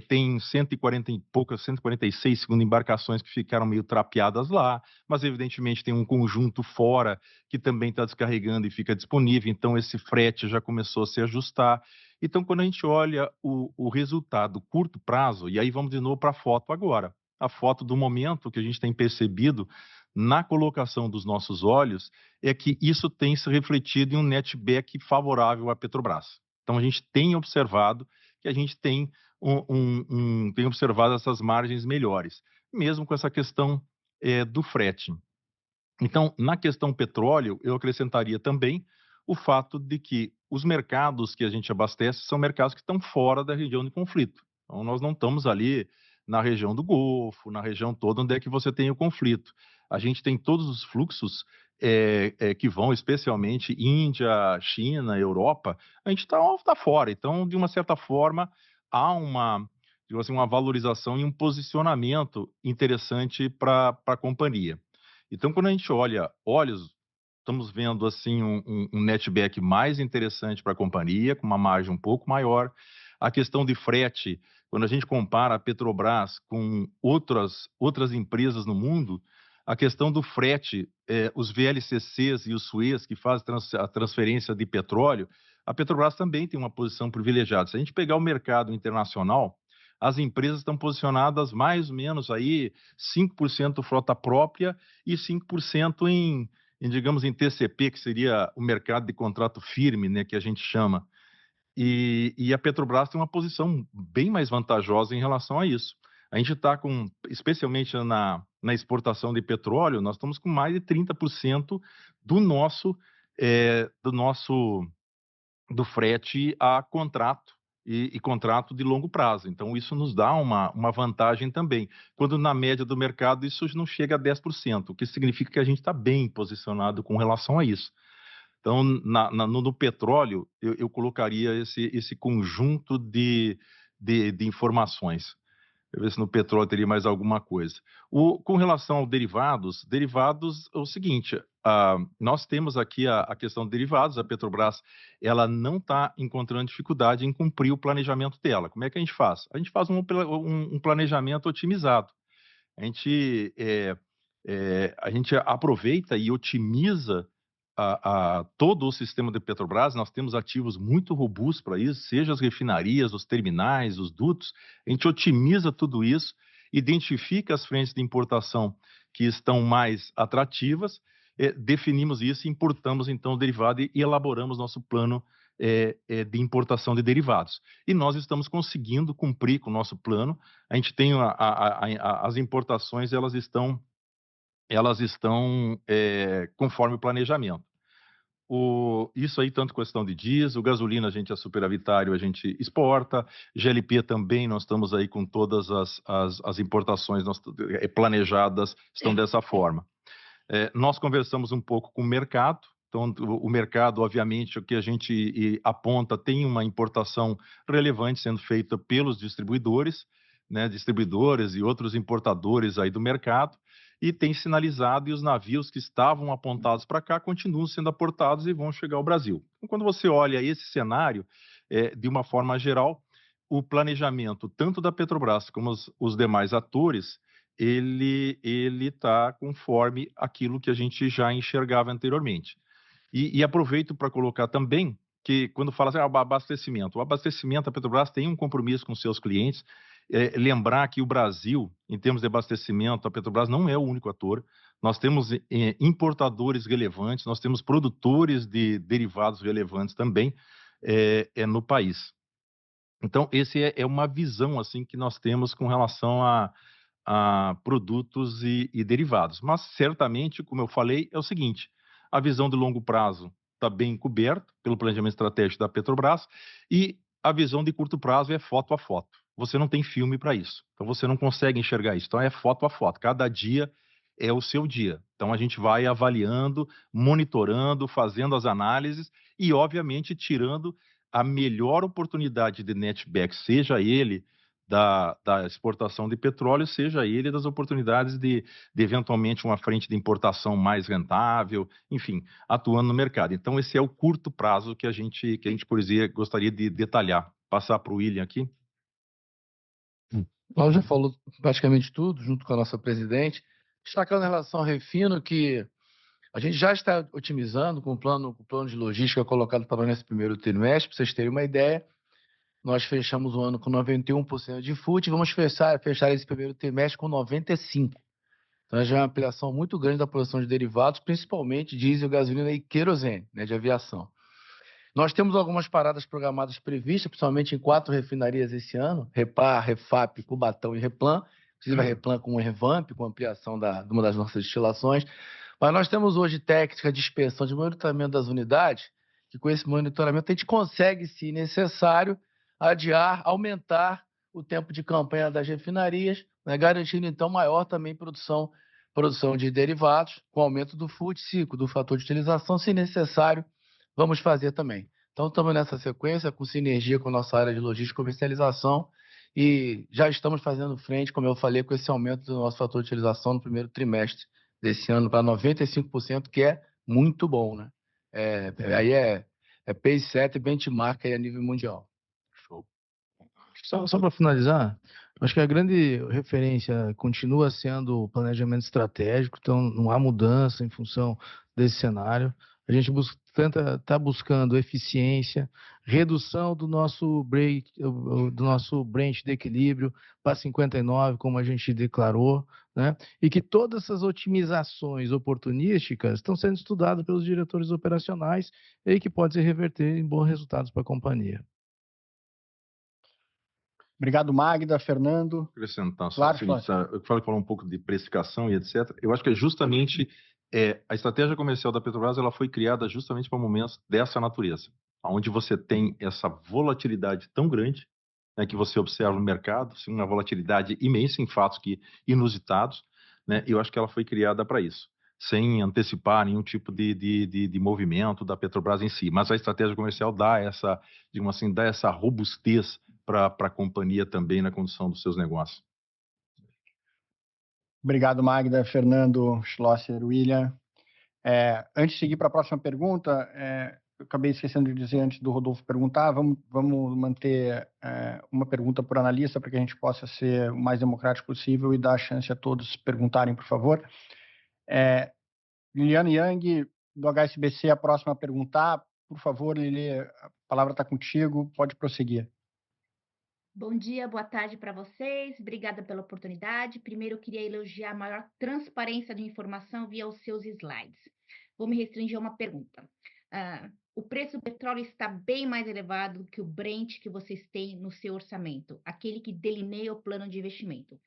[SPEAKER 5] tem 140 e poucas, 146, segundo embarcações que ficaram meio trapeadas lá, mas evidentemente tem um conjunto fora que também está descarregando e fica disponível, então esse frete já começou a se ajustar. Então, quando a gente olha o resultado curto prazo, e aí vamos de novo para a foto agora, a foto do momento que a gente tem percebido na colocação dos nossos olhos, é que isso tem se refletido em um netback favorável à Petrobras. Então, a gente tem observado que a gente tem tem observado essas margens melhores, mesmo com essa questão do frete. Então, na questão petróleo, eu acrescentaria também o fato de que os mercados que a gente abastece são mercados que estão fora da região de conflito. Então, nós não estamos ali na região do Golfo, na região toda onde é que você tem o conflito. A gente tem todos os fluxos que vão, especialmente Índia, China, Europa, a gente está fora. Então, de uma certa forma, há digamos assim, uma valorização e um posicionamento interessante para a companhia. Então, quando a gente olha óleos, estamos vendo assim um netback mais interessante para a companhia, com uma margem um pouco maior. A questão de frete, quando a gente compara a Petrobras com outras empresas no mundo, a questão do frete, os VLCCs e os Suez, que fazem a transferência de petróleo, a Petrobras também tem uma posição privilegiada. Se a gente pegar o mercado internacional, as empresas estão posicionadas mais ou menos aí 5% frota própria e 5% digamos, em TCP, que seria o mercado de contrato firme, né, que a gente chama. E a Petrobras tem uma posição bem mais vantajosa em relação a isso. A gente está com, especialmente na exportação de petróleo, nós estamos com mais de 30% do do frete a contrato e contrato de longo prazo. Então, isso nos dá uma vantagem também. Quando na média do mercado isso não chega a 10%, o que significa que a gente está bem posicionado com relação a isso. Então, no petróleo, eu colocaria esse conjunto de informações. Deixa eu ver se no petróleo teria mais alguma coisa. Com relação aos derivados é o seguinte, nós temos aqui a questão de derivados, a Petrobras ela não está encontrando dificuldade em cumprir o planejamento dela. Como é que a gente faz? A gente faz um planejamento otimizado. A gente aproveita e otimiza todo o sistema de Petrobras. Nós temos ativos muito robustos para isso, seja as refinarias, os terminais, os dutos. A gente otimiza tudo isso, identifica as frentes de importação que estão mais atrativas, definimos isso, importamos então o derivado e elaboramos nosso plano de importação de derivados. E nós estamos conseguindo cumprir com o nosso plano. A gente tem as importações, elas estão conforme o planejamento. Isso aí, tanto questão de diesel, gasolina, a gente é superavitário, a gente exporta, GLP também, nós estamos aí com todas as importações planejadas, estão dessa forma. Nós conversamos um pouco com o mercado, então o mercado, obviamente, o que a gente aponta, tem uma importação relevante sendo feita pelos distribuidores, né, distribuidores e outros importadores aí do mercado, e tem sinalizado, e os navios que estavam apontados para cá continuam sendo aportados e vão chegar ao Brasil. Então, quando você olha esse cenário, de uma forma geral, o planejamento, tanto da Petrobras como os demais atores, ele está conforme aquilo que a gente já enxergava anteriormente. E aproveito para colocar também que, quando fala assim, o abastecimento, a Petrobras tem um compromisso com seus clientes. Lembrar que o Brasil, em termos de abastecimento, a Petrobras não é o único ator. Nós temos importadores relevantes, nós temos produtores de derivados relevantes também no país. Então, esse é uma visão assim que nós temos com relação a produtos e derivados. Mas, certamente, como eu falei, é o seguinte, a visão de longo prazo está bem coberta pelo planejamento estratégico da Petrobras e a visão de curto prazo é foto a foto. Você não tem filme para isso, então você não consegue enxergar isso. Então é foto a foto, cada dia é o seu dia. Então a gente vai avaliando, monitorando, fazendo as análises e, obviamente, tirando a melhor oportunidade de netback, seja ele da exportação de petróleo, seja ele das oportunidades de eventualmente uma frente de importação mais rentável, enfim, atuando no mercado. Então esse é o curto prazo que a gente por exemplo, gostaria de detalhar. Passar para o William aqui.
[SPEAKER 3] Paulo já falou praticamente tudo, junto com a nossa presidente, destacando em relação ao refino que a gente já está otimizando com o plano de logística colocado para nesse primeiro trimestre. Para vocês terem uma ideia, nós fechamos o ano com 91% de FUT e vamos fechar esse primeiro trimestre com 95%. Então, já é uma ampliação muito grande da produção de derivados, principalmente diesel, gasolina e querosene, né, de aviação. Nós temos algumas paradas programadas previstas, principalmente em 4 refinarias esse ano, Repar, Refap, Cubatão e Replan, inclusive a Replan com um revamp, com ampliação de uma das nossas destilações. Mas nós temos hoje técnica de inspeção de monitoramento das unidades, que com esse monitoramento a gente consegue, se necessário, adiar, aumentar o tempo de campanha das refinarias, né, garantindo então maior também produção de derivados, com aumento do FUT, ciclo, do fator de utilização, se necessário, vamos fazer também. Então, estamos nessa sequência, com sinergia com a nossa área de logística e comercialização, e já estamos fazendo frente, como eu falei, com esse aumento do nosso fator de utilização no primeiro trimestre desse ano para 95%, que é muito bom, né? Aí é pace set, benchmark aí a nível mundial.
[SPEAKER 5] Show.
[SPEAKER 3] Só para finalizar, acho que a grande referência continua sendo o planejamento estratégico, então não há mudança em função desse cenário. A gente está buscando eficiência, redução do nosso Brent de equilíbrio para 59, como a gente declarou, né? E que todas essas otimizações oportunísticas estão sendo estudadas pelos diretores operacionais e que podem se reverter em bons resultados para a companhia.
[SPEAKER 1] Obrigado, Magda, Fernando.
[SPEAKER 5] Acrescentar só
[SPEAKER 1] Claro,
[SPEAKER 5] o seguinte, eu falei um pouco de precificação e etc. Eu acho que é justamente a estratégia comercial da Petrobras, ela foi criada justamente para momentos dessa natureza, onde você tem essa volatilidade tão grande, né, que você observa no mercado, assim, uma volatilidade imensa em fatos inusitados, né? Eu acho que ela foi criada para isso, sem antecipar nenhum tipo de movimento da Petrobras em si. Mas a estratégia comercial dá essa, digamos assim, dá essa robustez para a companhia também na condução dos seus negócios.
[SPEAKER 1] Obrigado, Magda, Fernando, Schlosser, William. Antes de seguir para a próxima pergunta, eu acabei esquecendo de dizer antes do Rodolfo perguntar, vamos manter uma pergunta por analista para que a gente possa ser o mais democrático possível e dar a chance a todos perguntarem, por favor. Liliane Yang, do HSBC, a próxima a perguntar. Por favor, Lili, a palavra está contigo, pode prosseguir.
[SPEAKER 6] Bom dia, boa tarde para vocês. Obrigada pela oportunidade. Primeiro, eu queria elogiar a maior transparência de informação via os seus slides. Vou me restringir a uma pergunta. O preço do petróleo está bem mais elevado do que o Brent que vocês têm no seu orçamento, aquele que delineia o plano de investimento.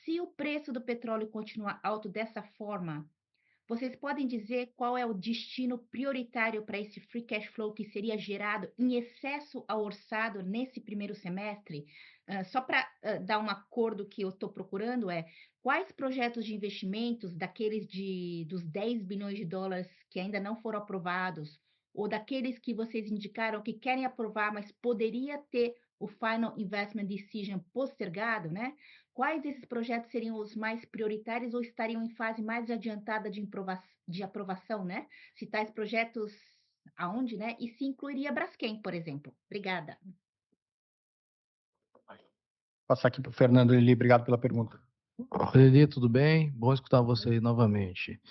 [SPEAKER 6] Se o preço do petróleo continuar alto dessa forma, vocês podem dizer qual é o destino prioritário para esse free cash flow que seria gerado em excesso ao orçado nesse primeiro semestre? Só para dar um acordo que eu estou procurando quais projetos de investimentos daqueles dos 10 bilhões de dólares que ainda não foram aprovados ou daqueles que vocês indicaram que querem aprovar, mas poderia ter o Final Investment Decision postergado, né? Quais desses projetos seriam os mais prioritários ou estariam em fase mais adiantada de aprovação, né? Se tais projetos aonde, né? E se incluiria Braskem, por exemplo. Obrigada.
[SPEAKER 1] Vou passar aqui para o Fernando Lili, obrigado pela pergunta.
[SPEAKER 3] Lili, tudo bem? Bom escutar você aí novamente.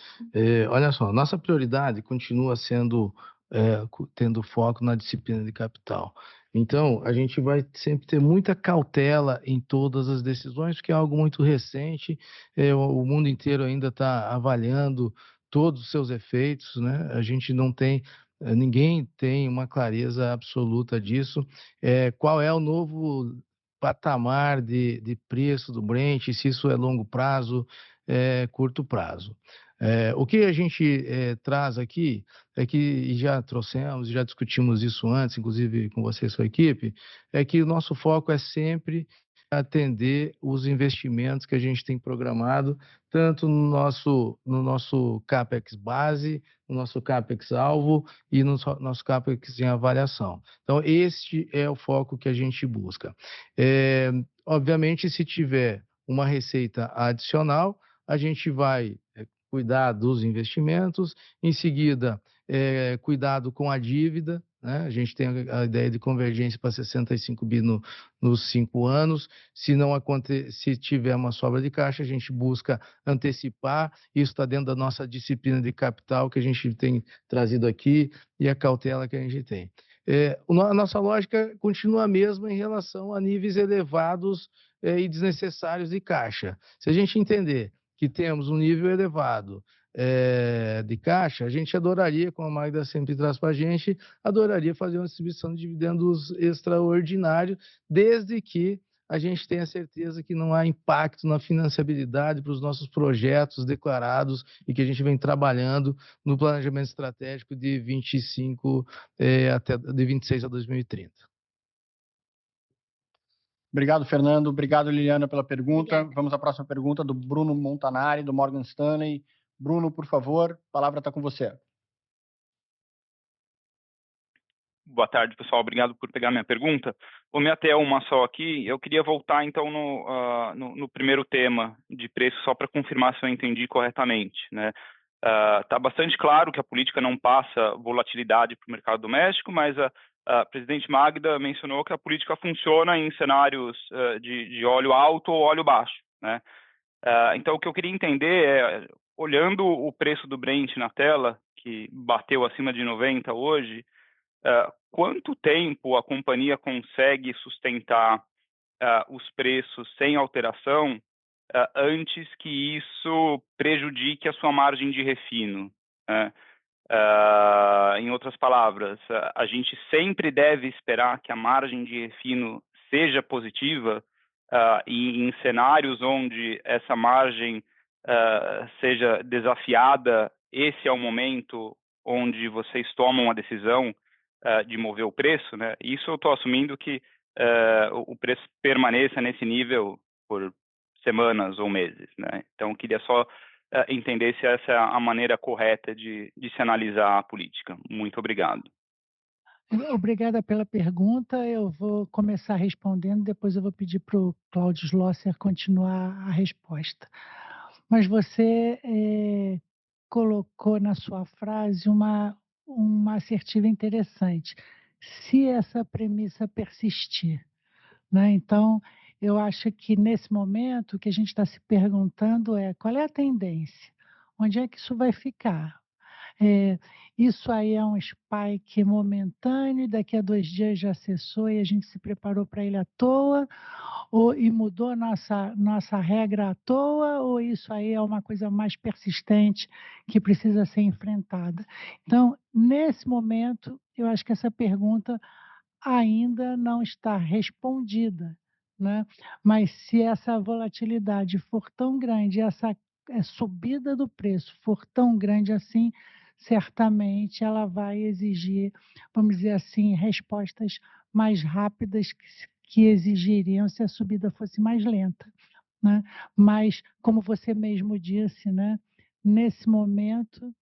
[SPEAKER 3] Olha só, nossa prioridade continua sendo tendo foco na disciplina de capital. Então, a gente vai sempre ter muita cautela em todas as decisões, porque é algo muito recente, o mundo inteiro ainda está avaliando todos os seus efeitos, né? A gente não tem, ninguém tem uma clareza absoluta disso. Qual é o novo patamar de preço do Brent, se isso é longo prazo, curto prazo. O que a gente traz aqui é que, e já trouxemos, já discutimos isso antes, inclusive com você e sua equipe, é que o nosso foco é sempre atender os investimentos que a gente tem programado, tanto no nosso CAPEX base, no nosso CAPEX alvo e no nosso CAPEX em avaliação. Então, este é o foco que a gente busca. Obviamente, se tiver uma receita adicional, a gente vai cuidar dos investimentos, em seguida, cuidado com a dívida, né? A gente tem a ideia de convergência para 65 bi nos 5 anos. Se tiver uma sobra de caixa, a gente busca antecipar. Isso está dentro da nossa disciplina de capital que a gente tem trazido aqui e a cautela que a gente tem. A nossa lógica continua a mesma em relação a níveis elevados e desnecessários de caixa. Se a gente entender que temos um nível elevado de caixa, a gente adoraria, como a Magda sempre traz para a gente, adoraria fazer uma distribuição de dividendos extraordinário, desde que a gente tenha certeza que não há impacto na financiabilidade para os nossos projetos declarados e que a gente vem trabalhando no planejamento estratégico de 26 a 2030.
[SPEAKER 1] Obrigado, Fernando. Obrigado, Liliana, pela pergunta.
[SPEAKER 6] Obrigada.
[SPEAKER 1] Vamos à próxima pergunta do Bruno Montanari, do Morgan Stanley. Bruno, por favor, a palavra está com você.
[SPEAKER 7] Boa tarde, pessoal. Obrigado por pegar minha pergunta. Vou me ater a uma só aqui. Eu queria voltar, então, no primeiro tema de preço, só para confirmar se eu entendi corretamente, né? Está bastante claro que a política não passa volatilidade para o mercado doméstico, mas a presidente Magda mencionou que a política funciona em cenários de óleo alto ou óleo baixo, né? Então, o que eu queria entender é, olhando o preço do Brent na tela, que bateu acima de 90 hoje, quanto tempo a companhia consegue sustentar os preços sem alteração antes que isso prejudique a sua margem de refino, né? Em outras palavras, a gente sempre deve esperar que a margem de refino seja positiva e em cenários onde essa margem seja desafiada, esse é o momento onde vocês tomam a decisão de mover o preço, né? Isso eu estou assumindo que o preço permaneça nesse nível por semanas ou meses, né? Então, eu queria só entender se essa é a maneira correta de se analisar a política. Muito obrigado.
[SPEAKER 2] Obrigada pela pergunta. Eu vou começar respondendo, depois eu vou pedir para o Cláudio Schlosser continuar a resposta. Mas você colocou na sua frase uma assertiva interessante. Se essa premissa persistir, né? Então, eu acho que nesse momento o que a gente está se perguntando é qual é a tendência? Onde é que isso vai ficar? Isso aí é um spike momentâneo, daqui a 2 dias já cessou e a gente se preparou para ele à toa, e mudou nossa regra à toa, ou isso aí é uma coisa mais persistente que precisa ser enfrentada? Então, nesse momento, eu acho que essa pergunta ainda não está respondida, né? Mas se essa volatilidade for tão grande, essa subida do preço for tão grande assim, certamente ela vai exigir, vamos dizer assim, respostas mais rápidas que exigiriam se a subida fosse mais lenta, né? Mas, como você mesmo disse, né, nesse momento,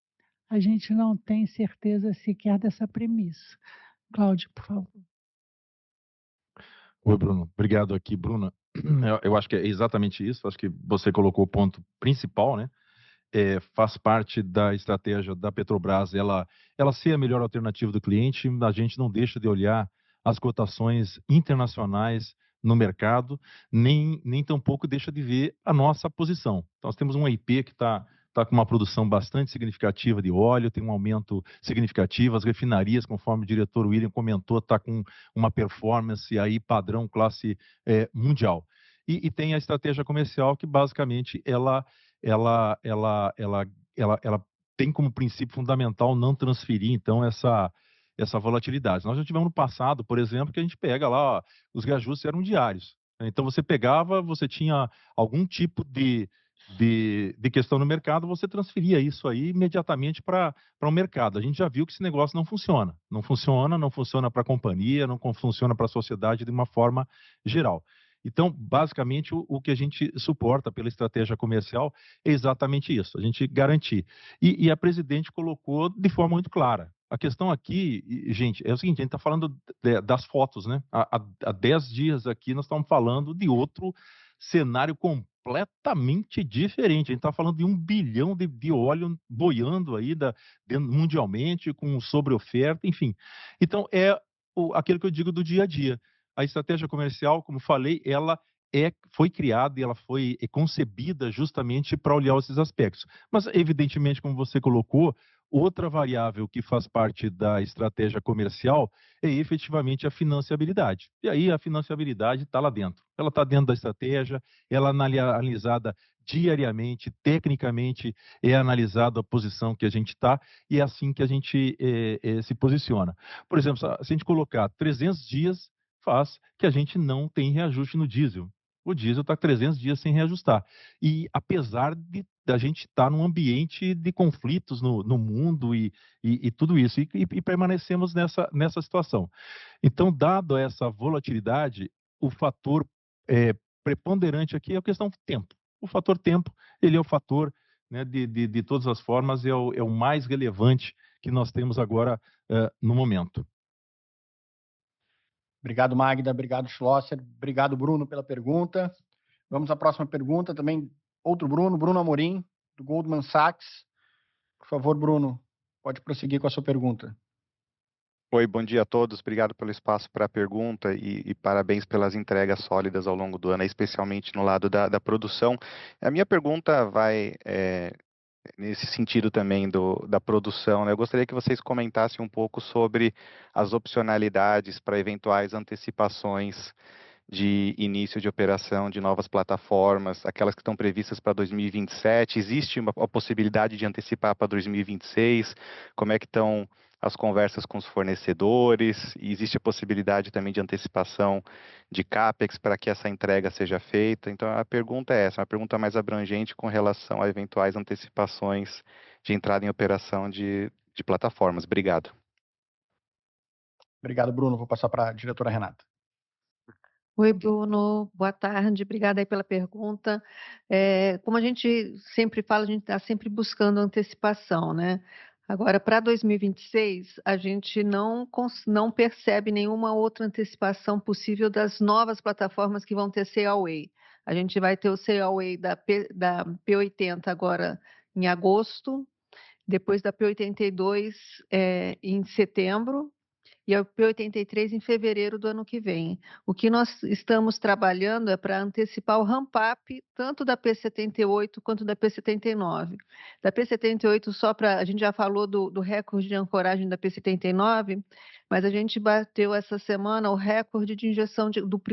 [SPEAKER 2] a gente não tem certeza sequer dessa premissa. Cláudio, por favor.
[SPEAKER 5] Oi, Bruno. Obrigado aqui, Bruna. Eu acho que é exatamente isso. Acho que você colocou o ponto principal, né? Faz parte da estratégia da Petrobras, ela ser a melhor alternativa do cliente. A gente não deixa de olhar as cotações internacionais no mercado, nem tampouco deixa de ver a nossa posição. Então, nós temos um IP que está com uma produção bastante significativa de óleo, tem um aumento significativo, as refinarias, conforme o diretor William comentou, está com uma performance aí padrão classe mundial. E tem a estratégia comercial que basicamente ela tem como princípio fundamental não transferir, então, essa volatilidade. Nós já tivemos no passado, por exemplo, que a gente pega lá, os reajustes eram diários. Então, você pegava, você tinha algum tipo de questão no mercado, você transferia isso aí imediatamente para o mercado. A gente já viu que esse negócio não funciona. Não funciona para a companhia, não funciona para a sociedade de uma forma geral. Então, basicamente, o que a gente suporta pela estratégia comercial é exatamente isso, a gente garantir. E a presidente colocou de forma muito clara. A questão aqui, gente, é o seguinte, a gente está falando das fotos, né? Há 10 dias aqui nós estamos falando de outro cenário completamente diferente. A gente está falando de 1 bilhão de óleo boiando aí mundialmente, com sobreoferta, enfim. Então, aquilo que eu digo do dia a dia. A estratégia comercial, como falei, ela foi criada e ela foi concebida justamente para olhar esses aspectos. Mas, evidentemente, como você colocou, outra variável que faz parte da estratégia comercial é efetivamente a financiabilidade. E aí a financiabilidade está lá dentro. Ela está dentro da estratégia, ela é analisada diariamente, tecnicamente, é analisada a posição que a gente está e é assim que a gente se posiciona. Por exemplo, se a gente colocar 300 dias, faz que a gente não tem reajuste no diesel. O diesel está 300 dias sem reajustar. E apesar da gente estar num ambiente de conflitos no mundo e tudo isso, e permanecemos nessa situação. Então, dado essa volatilidade, o fator preponderante aqui é a questão do tempo. O fator tempo, ele é o fator, né, de todas as formas, é o mais relevante que nós temos agora no momento.
[SPEAKER 1] Obrigado, Magda. Obrigado, Schlosser. Obrigado, Bruno, pela pergunta. Vamos à próxima pergunta. Também outro Bruno Amorim, do Goldman Sachs. Por favor, Bruno, pode prosseguir com a sua pergunta.
[SPEAKER 8] Oi, bom dia a todos. Obrigado pelo espaço para a pergunta e parabéns pelas entregas sólidas ao longo do ano, especialmente no lado da produção. A minha pergunta vai nesse sentido também da produção, né? Eu gostaria que vocês comentassem um pouco sobre as opcionalidades para eventuais antecipações de início de operação de novas plataformas, aquelas que estão previstas para 2027. Existe a possibilidade de antecipar para 2026? Como é que estão as conversas com os fornecedores? E existe a possibilidade também de antecipação de CAPEX para que essa entrega seja feita? Então, a pergunta é essa, uma pergunta mais abrangente com relação a eventuais antecipações de entrada em operação de plataformas. Obrigado.
[SPEAKER 1] Obrigado, Bruno. Vou passar para a diretora Renata.
[SPEAKER 9] Oi, Bruno, boa tarde, obrigada aí pela pergunta. Como a gente sempre fala, a gente está sempre buscando antecipação, né? Agora, para 2026, a gente não percebe nenhuma outra antecipação possível das novas plataformas que vão ter CAUA. A gente vai ter o CAUA da P80 agora em agosto, depois da P82 em setembro, e a P83 em fevereiro do ano que vem. O que nós estamos trabalhando é para antecipar o ramp-up tanto da P78 quanto da P79. Da P78, a gente já falou do recorde de ancoragem da P79, mas a gente bateu essa semana o recorde de injeção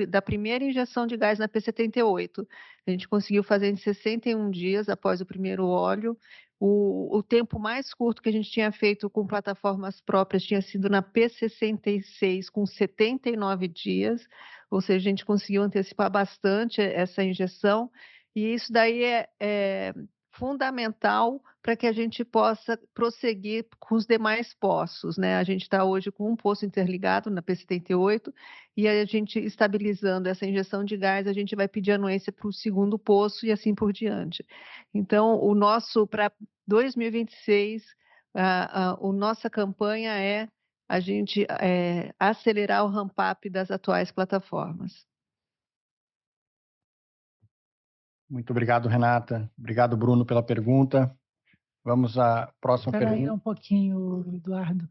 [SPEAKER 9] da primeira injeção de gás na P78. A gente conseguiu fazer em 61 dias após o primeiro óleo. O tempo mais curto que a gente tinha feito com plataformas próprias tinha sido na P66, com 79 dias, ou seja, a gente conseguiu antecipar bastante essa injeção, e isso daí é fundamental para que a gente possa prosseguir com os demais poços, né? A gente está hoje com um poço interligado na P78, e a gente estabilizando essa injeção de gás, a gente vai pedir anuência para o segundo poço e assim por diante. Então, para 2026, a nossa campanha é a gente acelerar o ramp-up das atuais plataformas.
[SPEAKER 1] Muito obrigado, Renata. Obrigado, Bruno, pela pergunta. Vamos à próxima pergunta.
[SPEAKER 2] Espera aí um pouquinho, Eduardo.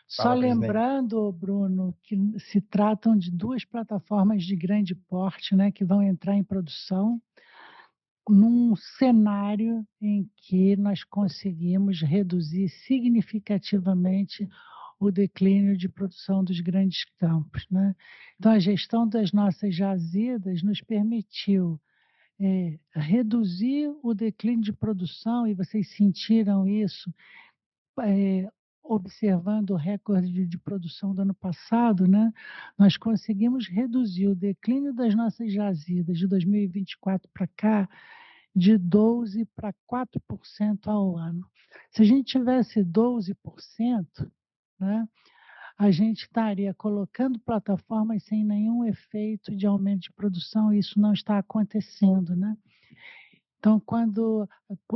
[SPEAKER 2] Só
[SPEAKER 1] Fala,
[SPEAKER 2] lembrando, Bruno, que se tratam de 2 plataformas de grande porte, né, que vão entrar em produção num cenário em que nós conseguimos reduzir significativamente o declínio de produção dos grandes campos, né? Então, a gestão das nossas jazidas nos permitiu reduzir o declínio de produção, e vocês sentiram isso, observando o recorde de produção do ano passado, né, nós conseguimos reduzir o declínio das nossas jazidas de 2024 para cá de 12% para 4% ao ano. Se a gente tivesse 12%, né, a gente estaria colocando plataformas sem nenhum efeito de aumento de produção, e isso não está acontecendo, né? Então, quando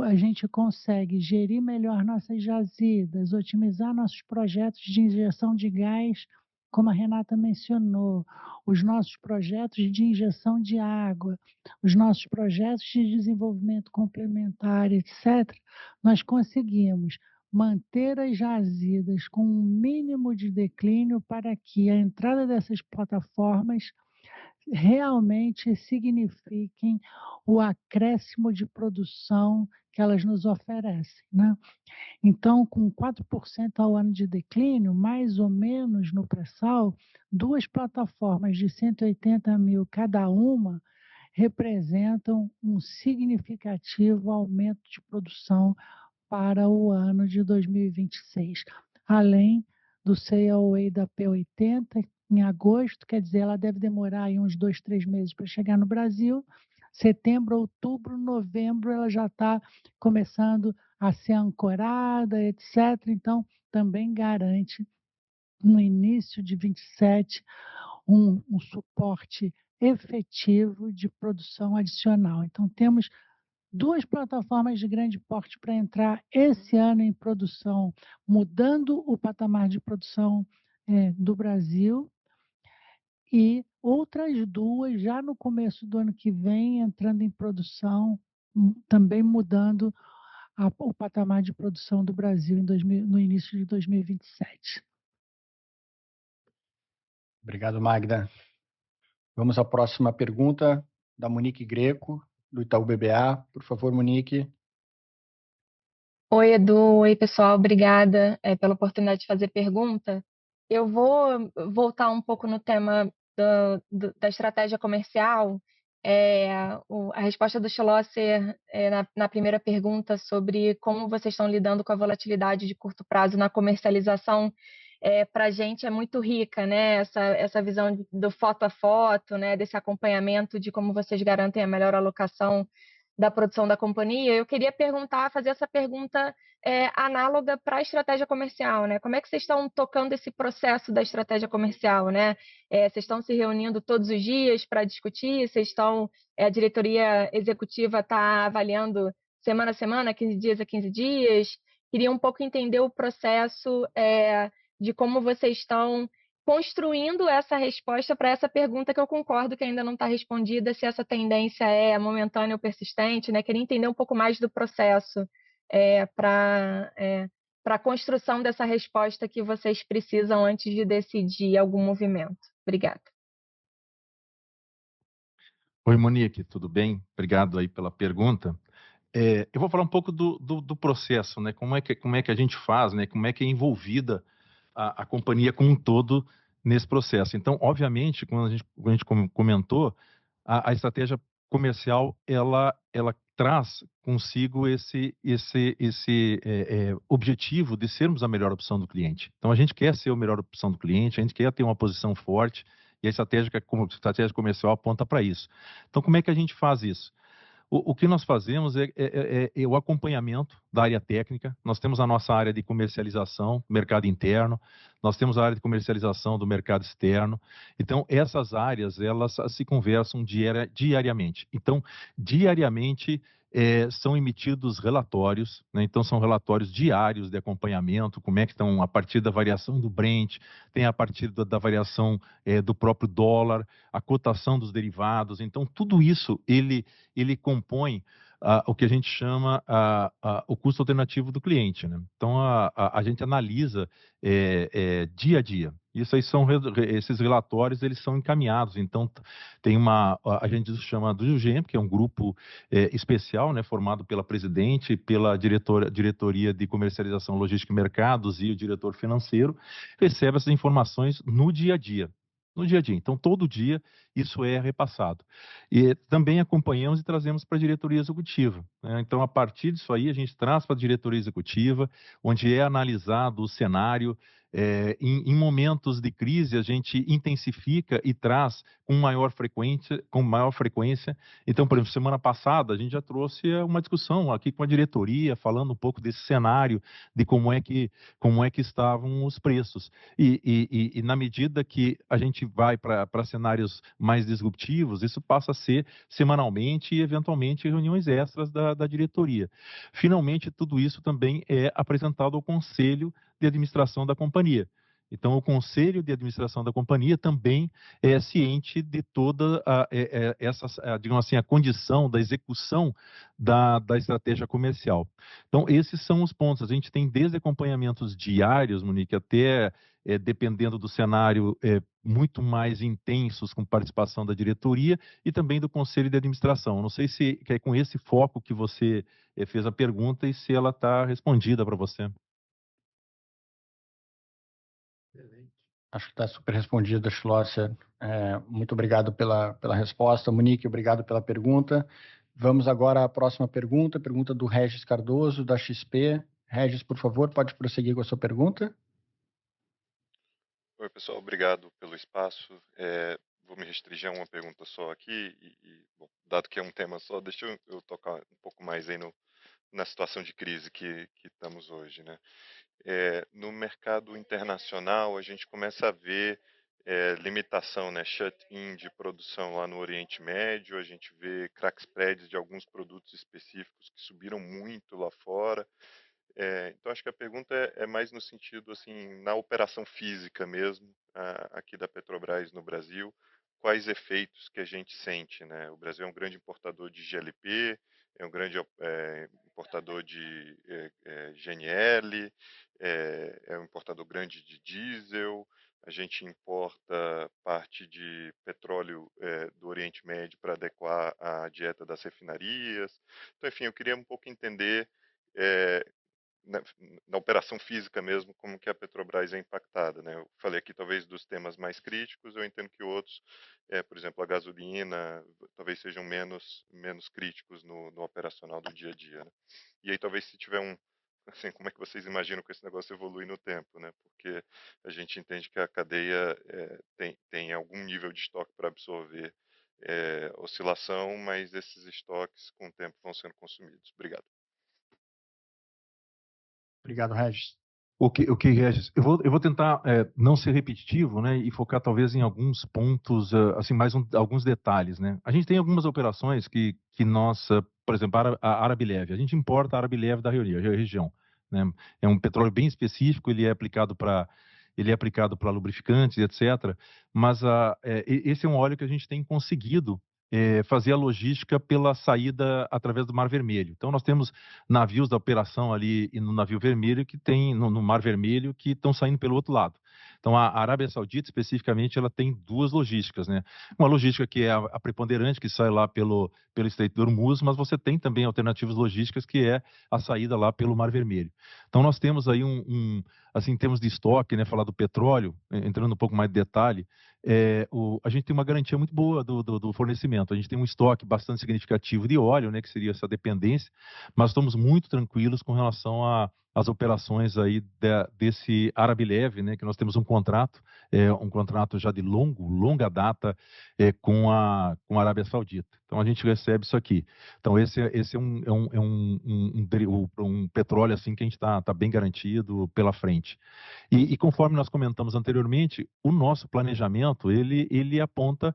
[SPEAKER 2] a gente consegue gerir melhor nossas jazidas, otimizar nossos projetos de injeção de gás, como a Renata mencionou, os nossos projetos de injeção de água, os nossos projetos de desenvolvimento complementar, etc., nós conseguimos manter as jazidas com um mínimo de declínio para que a entrada dessas plataformas realmente signifiquem o acréscimo de produção que elas nos oferecem, né? Então, com 4% ao ano de declínio, mais ou menos no pré-sal, 2 plataformas de 180 mil cada uma representam um significativo aumento de produção para o ano de 2026, além do CAOA da P80, em agosto, quer dizer, ela deve demorar aí uns 2, 3 meses para chegar no Brasil. Setembro, outubro, novembro, ela já está começando a ser ancorada, etc. Então, também garante, no início de 27, um suporte efetivo de produção adicional. Então, temos 2 plataformas de grande porte para entrar esse ano em produção, mudando o patamar de produção do Brasil, e outras 2 já no começo do ano que vem entrando em produção, também mudando o patamar de produção do Brasil no início de 2027.
[SPEAKER 1] Obrigado, Magda. Vamos à próxima pergunta da Monique Greco, do Itaú BBA. Por favor, Monique.
[SPEAKER 10] Oi, Edu. Oi, pessoal. Obrigada pela oportunidade de fazer pergunta. Eu vou voltar um pouco no tema da estratégia comercial. A resposta do Schlosser na primeira pergunta sobre como vocês estão lidando com a volatilidade de curto prazo na comercialização, para a gente é muito rica, né? Essa visão do foto a foto, né? Desse acompanhamento de como vocês garantem a melhor alocação da produção da companhia. Eu queria fazer essa pergunta análoga para a estratégia comercial, né? Como é que vocês estão tocando esse processo da estratégia comercial, né? Vocês estão se reunindo todos os dias para discutir? A diretoria executiva está avaliando semana a semana, 15 dias a 15 dias? Queria um pouco entender o processo de como vocês estão construindo essa resposta para essa pergunta que eu concordo que ainda não está respondida, se essa tendência é momentânea ou persistente, né? Queria entender um pouco mais do processo para a construção dessa resposta que vocês precisam antes de decidir algum movimento. Obrigada.
[SPEAKER 5] Oi, Monique, tudo bem? Obrigado aí pela pergunta. Eu vou falar um pouco do processo, né? Como é que a gente faz, né? Como é que é envolvida a companhia como um todo nesse processo. Então, obviamente, quando a gente comentou, a estratégia comercial ela traz consigo esse objetivo de sermos a melhor opção do cliente. Então, a gente quer ser a melhor opção do cliente, a gente quer ter uma posição forte e a estratégia comercial aponta para isso. Então, como é que a gente faz isso? O que nós fazemos é o acompanhamento da área técnica. Nós temos a nossa área de comercialização, mercado interno, nós temos a área de comercialização do mercado externo. Então, essas áreas, elas se conversam diariamente. Então, diariamente, são emitidos relatórios, né? Então, são relatórios diários de acompanhamento, como é que estão a partir da variação do Brent, tem a partir da variação do próprio dólar, a cotação dos derivados. Então, tudo isso, ele compõe o que a gente chama o custo alternativo do cliente, né? Então, a gente analisa dia a dia. Isso aí esses relatórios, eles são encaminhados. Então, tem a gente chama do UGM, que é um grupo especial, né, formado pela presidente, pela diretoria de comercialização, logística e mercados e o diretor financeiro, recebe essas informações no dia a dia. no dia a dia. Então, todo dia isso é repassado. E também acompanhamos e trazemos para a diretoria executiva, né? Então, a partir disso aí, a gente traz para a diretoria executiva, onde é analisado o cenário. Em momentos de crise, a gente intensifica e traz com maior frequência. Então, por exemplo, semana passada, a gente já trouxe uma discussão aqui com a diretoria, falando um pouco desse cenário, de como é que estavam os preços. E na medida que a gente vai para cenários mais disruptivos, isso passa a ser semanalmente e, eventualmente, reuniões extras da diretoria. Finalmente, tudo isso também é apresentado ao Conselho de Administração da companhia. Então, o Conselho de Administração da companhia também é ciente de toda digamos assim, a condição da execução da estratégia comercial. Então, esses são os pontos. A gente tem desde acompanhamentos diários, Monique, até, dependendo do cenário, muito mais intensos com participação da diretoria e também do Conselho de Administração. Não sei se é com esse foco que você fez a pergunta e se ela está respondida para você.
[SPEAKER 1] Acho que está super respondido, Schlosser. Muito obrigado pela resposta. Monique, obrigado pela pergunta. Vamos agora à próxima pergunta do Regis Cardoso, da XP. Regis, por favor, pode prosseguir com a sua pergunta.
[SPEAKER 11] Oi, pessoal, obrigado pelo espaço. Vou me restringir a uma pergunta só aqui bom, dado que é um tema só, deixa eu tocar um pouco mais aí na situação de crise que estamos hoje, né? No mercado internacional, a gente começa a ver limitação, né, shut-in de produção lá no Oriente Médio, a gente vê crack spreads de alguns produtos específicos que subiram muito lá fora. Então, acho que a pergunta é mais no sentido, assim, na operação física mesmo, aqui da Petrobras no Brasil, quais efeitos que a gente sente, né? O Brasil é um grande importador de GLP, é um grande importador de GNL, é um importador grande de diesel, a gente importa parte de petróleo do Oriente Médio para adequar à dieta das refinarias. Então, enfim, eu queria um pouco entender na operação física mesmo, como que a Petrobras é impactada, né? Eu falei aqui talvez dos temas mais críticos, eu entendo que outros, por exemplo, a gasolina, talvez sejam menos críticos no operacional do dia a dia, né? E aí talvez se tiver assim, como é que vocês imaginam que esse negócio evolui no tempo, né? Porque a gente entende que a cadeia tem algum nível de estoque para absorver oscilação, mas esses estoques com o tempo vão sendo consumidos. Obrigado.
[SPEAKER 1] Obrigado, Regis.
[SPEAKER 5] Ok, Regis. Eu vou tentar não ser repetitivo, né, e focar talvez em alguns pontos, assim, alguns detalhes, né. A gente tem algumas operações que nós, por exemplo, a Arabilev, a gente importa a Arabilev da região, né. É um petróleo bem específico, ele é aplicado para lubrificantes, etc. Mas esse é um óleo que a gente tem conseguido fazer a logística pela saída através do Mar Vermelho. Então, nós temos navios da operação ali no navio vermelho que tem no Mar Vermelho que estão saindo pelo outro lado. Então, a Arábia Saudita, especificamente, ela tem duas logísticas, né? Uma logística que é a preponderante, que sai lá pelo Estreito de Hormuz, mas você tem também alternativas logísticas, que é a saída lá pelo Mar Vermelho. Então, nós temos aí assim, em termos de estoque, né, falar do petróleo, entrando um pouco mais de detalhe, a gente tem uma garantia muito boa do fornecimento. A gente tem um estoque bastante significativo de óleo, né, que seria essa dependência, mas estamos muito tranquilos com relação às operações aí desse Arabilev, né, que nós temos um contrato já de longa data com a Arábia Saudita. Então a gente recebe isso aqui. Então esse é um petróleo assim que a gente está bem garantido pela frente. E conforme nós comentamos anteriormente, o nosso planejamento ele aponta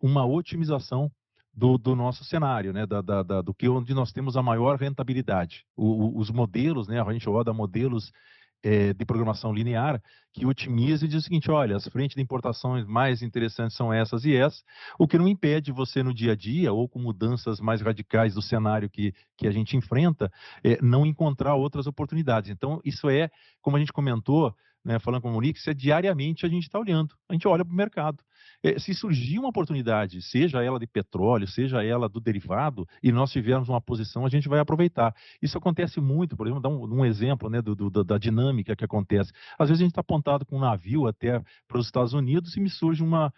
[SPEAKER 5] uma otimização do nosso cenário, né, onde nós temos a maior rentabilidade. Os modelos, né, a gente roda modelos de programação linear que otimiza e diz o seguinte: olha, as frentes de importações mais interessantes são essas e essas, o que não impede você no dia a dia, ou com mudanças mais radicais do cenário que a gente enfrenta, não encontrar outras oportunidades. Então, isso como a gente comentou, né, falando com o Monique, diariamente a gente está olhando, a gente olha para o mercado. Se surgir uma oportunidade, seja ela de petróleo, seja ela do derivado, e nós tivermos uma posição, a gente vai aproveitar. Isso acontece muito, por exemplo, dar um exemplo, né, da dinâmica que acontece. Às vezes a gente está apontado com um navio até para os Estados Unidos e me surge uma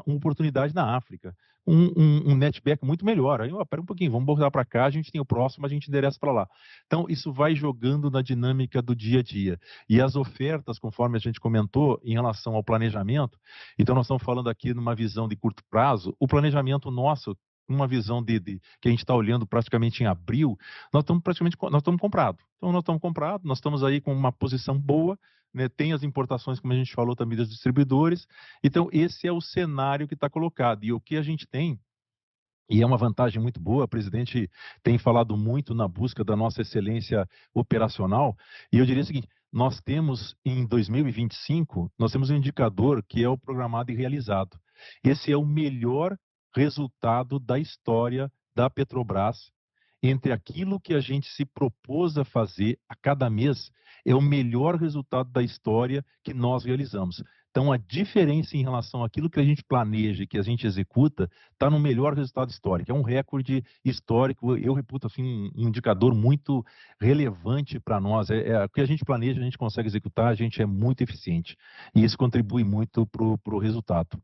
[SPEAKER 5] oportunidade na África. Um netback muito melhor. Aí, pera um pouquinho, vamos voltar para cá, a gente tem o próximo, a gente endereça para lá. Então, isso vai jogando na dinâmica do dia a dia. E as ofertas, conforme a gente comentou, em relação ao planejamento, então nós estamos falando aqui numa visão de curto prazo, o planejamento nosso, uma visão que a gente está olhando praticamente em abril, nós estamos comprados. Então, nós estamos comprados, nós estamos aí com uma posição boa, né, tem as importações, como a gente falou, também dos distribuidores. Então, esse é o cenário que está colocado. E o que a gente tem, e é uma vantagem muito boa, o presidente tem falado muito na busca da nossa excelência operacional, e eu diria o seguinte, nós temos em 2025, nós temos um indicador que é o programado e realizado. Esse é o melhor resultado da história da Petrobras. Entre aquilo que a gente se propôs a fazer a cada mês, é o melhor resultado da história que nós realizamos. Então, a diferença em relação àquilo que a gente planeja e que a gente executa está no melhor resultado histórico. É um recorde histórico, eu reputo assim, um indicador muito relevante para nós. O que a gente planeja, a gente consegue executar, a gente é muito eficiente. E isso contribui muito para o resultado.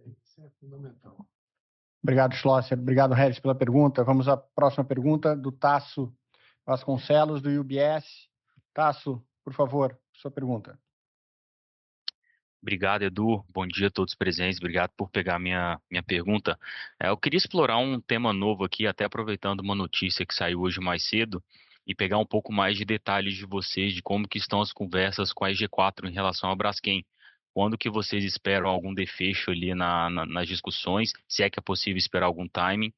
[SPEAKER 3] Isso é fundamental.
[SPEAKER 1] Obrigado, Schlosser. Obrigado, Regis, pela pergunta. Vamos à próxima pergunta do Tasso Vasconcelos, do UBS. Tasso, por favor, sua pergunta.
[SPEAKER 12] Obrigado, Edu. Bom dia a todos presentes. Obrigado por pegar minha pergunta. Eu queria explorar um tema novo aqui, até aproveitando uma notícia que saiu hoje mais cedo, e pegar um pouco mais de detalhes de vocês, de como que estão as conversas com a IG4 em relação ao Braskem. Quando que vocês esperam algum desfecho ali nas discussões, se é que é possível esperar algum timing?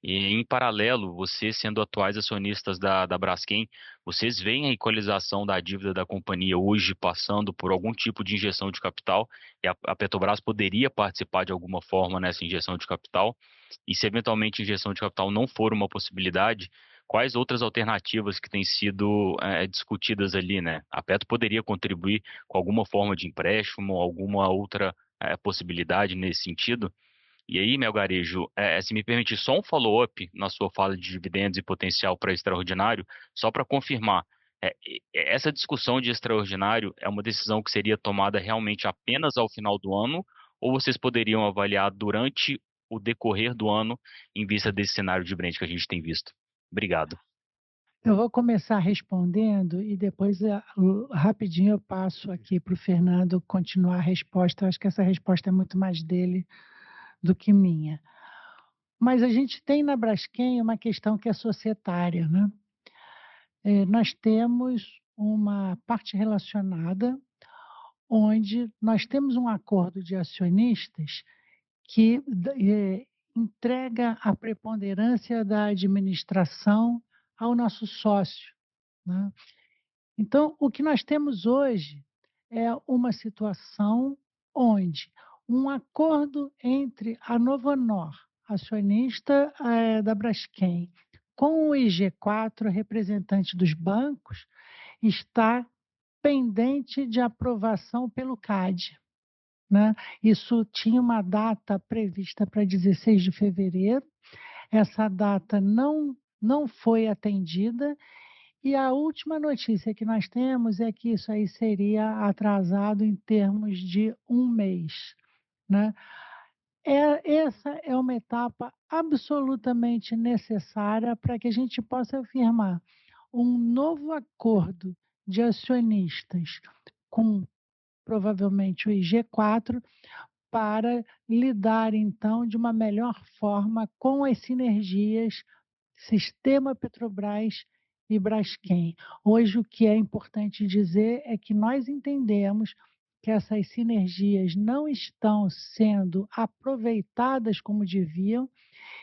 [SPEAKER 12] E, em paralelo, vocês sendo atuais acionistas da Braskem, vocês veem a equalização da dívida da companhia hoje passando por algum tipo de injeção de capital? E a Petrobras poderia participar de alguma forma nessa injeção de capital? E se eventualmente a injeção de capital não for uma possibilidade, quais outras alternativas que têm sido discutidas ali, né? A Petro poderia contribuir com alguma forma de empréstimo, alguma outra possibilidade nesse sentido? E aí, Melgarejo, se me permitir só um follow-up na sua fala de dividendos e potencial para extraordinário, só para confirmar, essa discussão de extraordinário é uma decisão que seria tomada realmente apenas ao final do ano, ou vocês poderiam avaliar durante o decorrer do ano em vista desse cenário de Brent que a gente tem visto? Obrigado.
[SPEAKER 2] Eu vou começar respondendo e depois, rapidinho, eu passo aqui para o Fernando continuar a resposta. Eu acho que essa resposta é muito mais dele do que minha. Mas a gente tem na Braskem uma questão que é societária, né? Nós temos uma parte relacionada onde nós temos um acordo de acionistas que entrega a preponderância da administração ao nosso sócio, né? Então, o que nós temos hoje é uma situação onde um acordo entre a Novonor, acionista da Braskem, com o IG4, representante dos bancos, está pendente de aprovação pelo CAD, né? Isso tinha uma data prevista para 16 de fevereiro, essa data não foi atendida, e a última notícia que nós temos é que isso aí seria atrasado em termos de um mês, né? Essa é uma etapa absolutamente necessária para que a gente possa afirmar um novo acordo de acionistas com provavelmente o IG4 para lidar então de uma melhor forma com as sinergias Sistema Petrobras e Braskem. Hoje o que é importante dizer é que nós entendemos que essas sinergias não estão sendo aproveitadas como deviam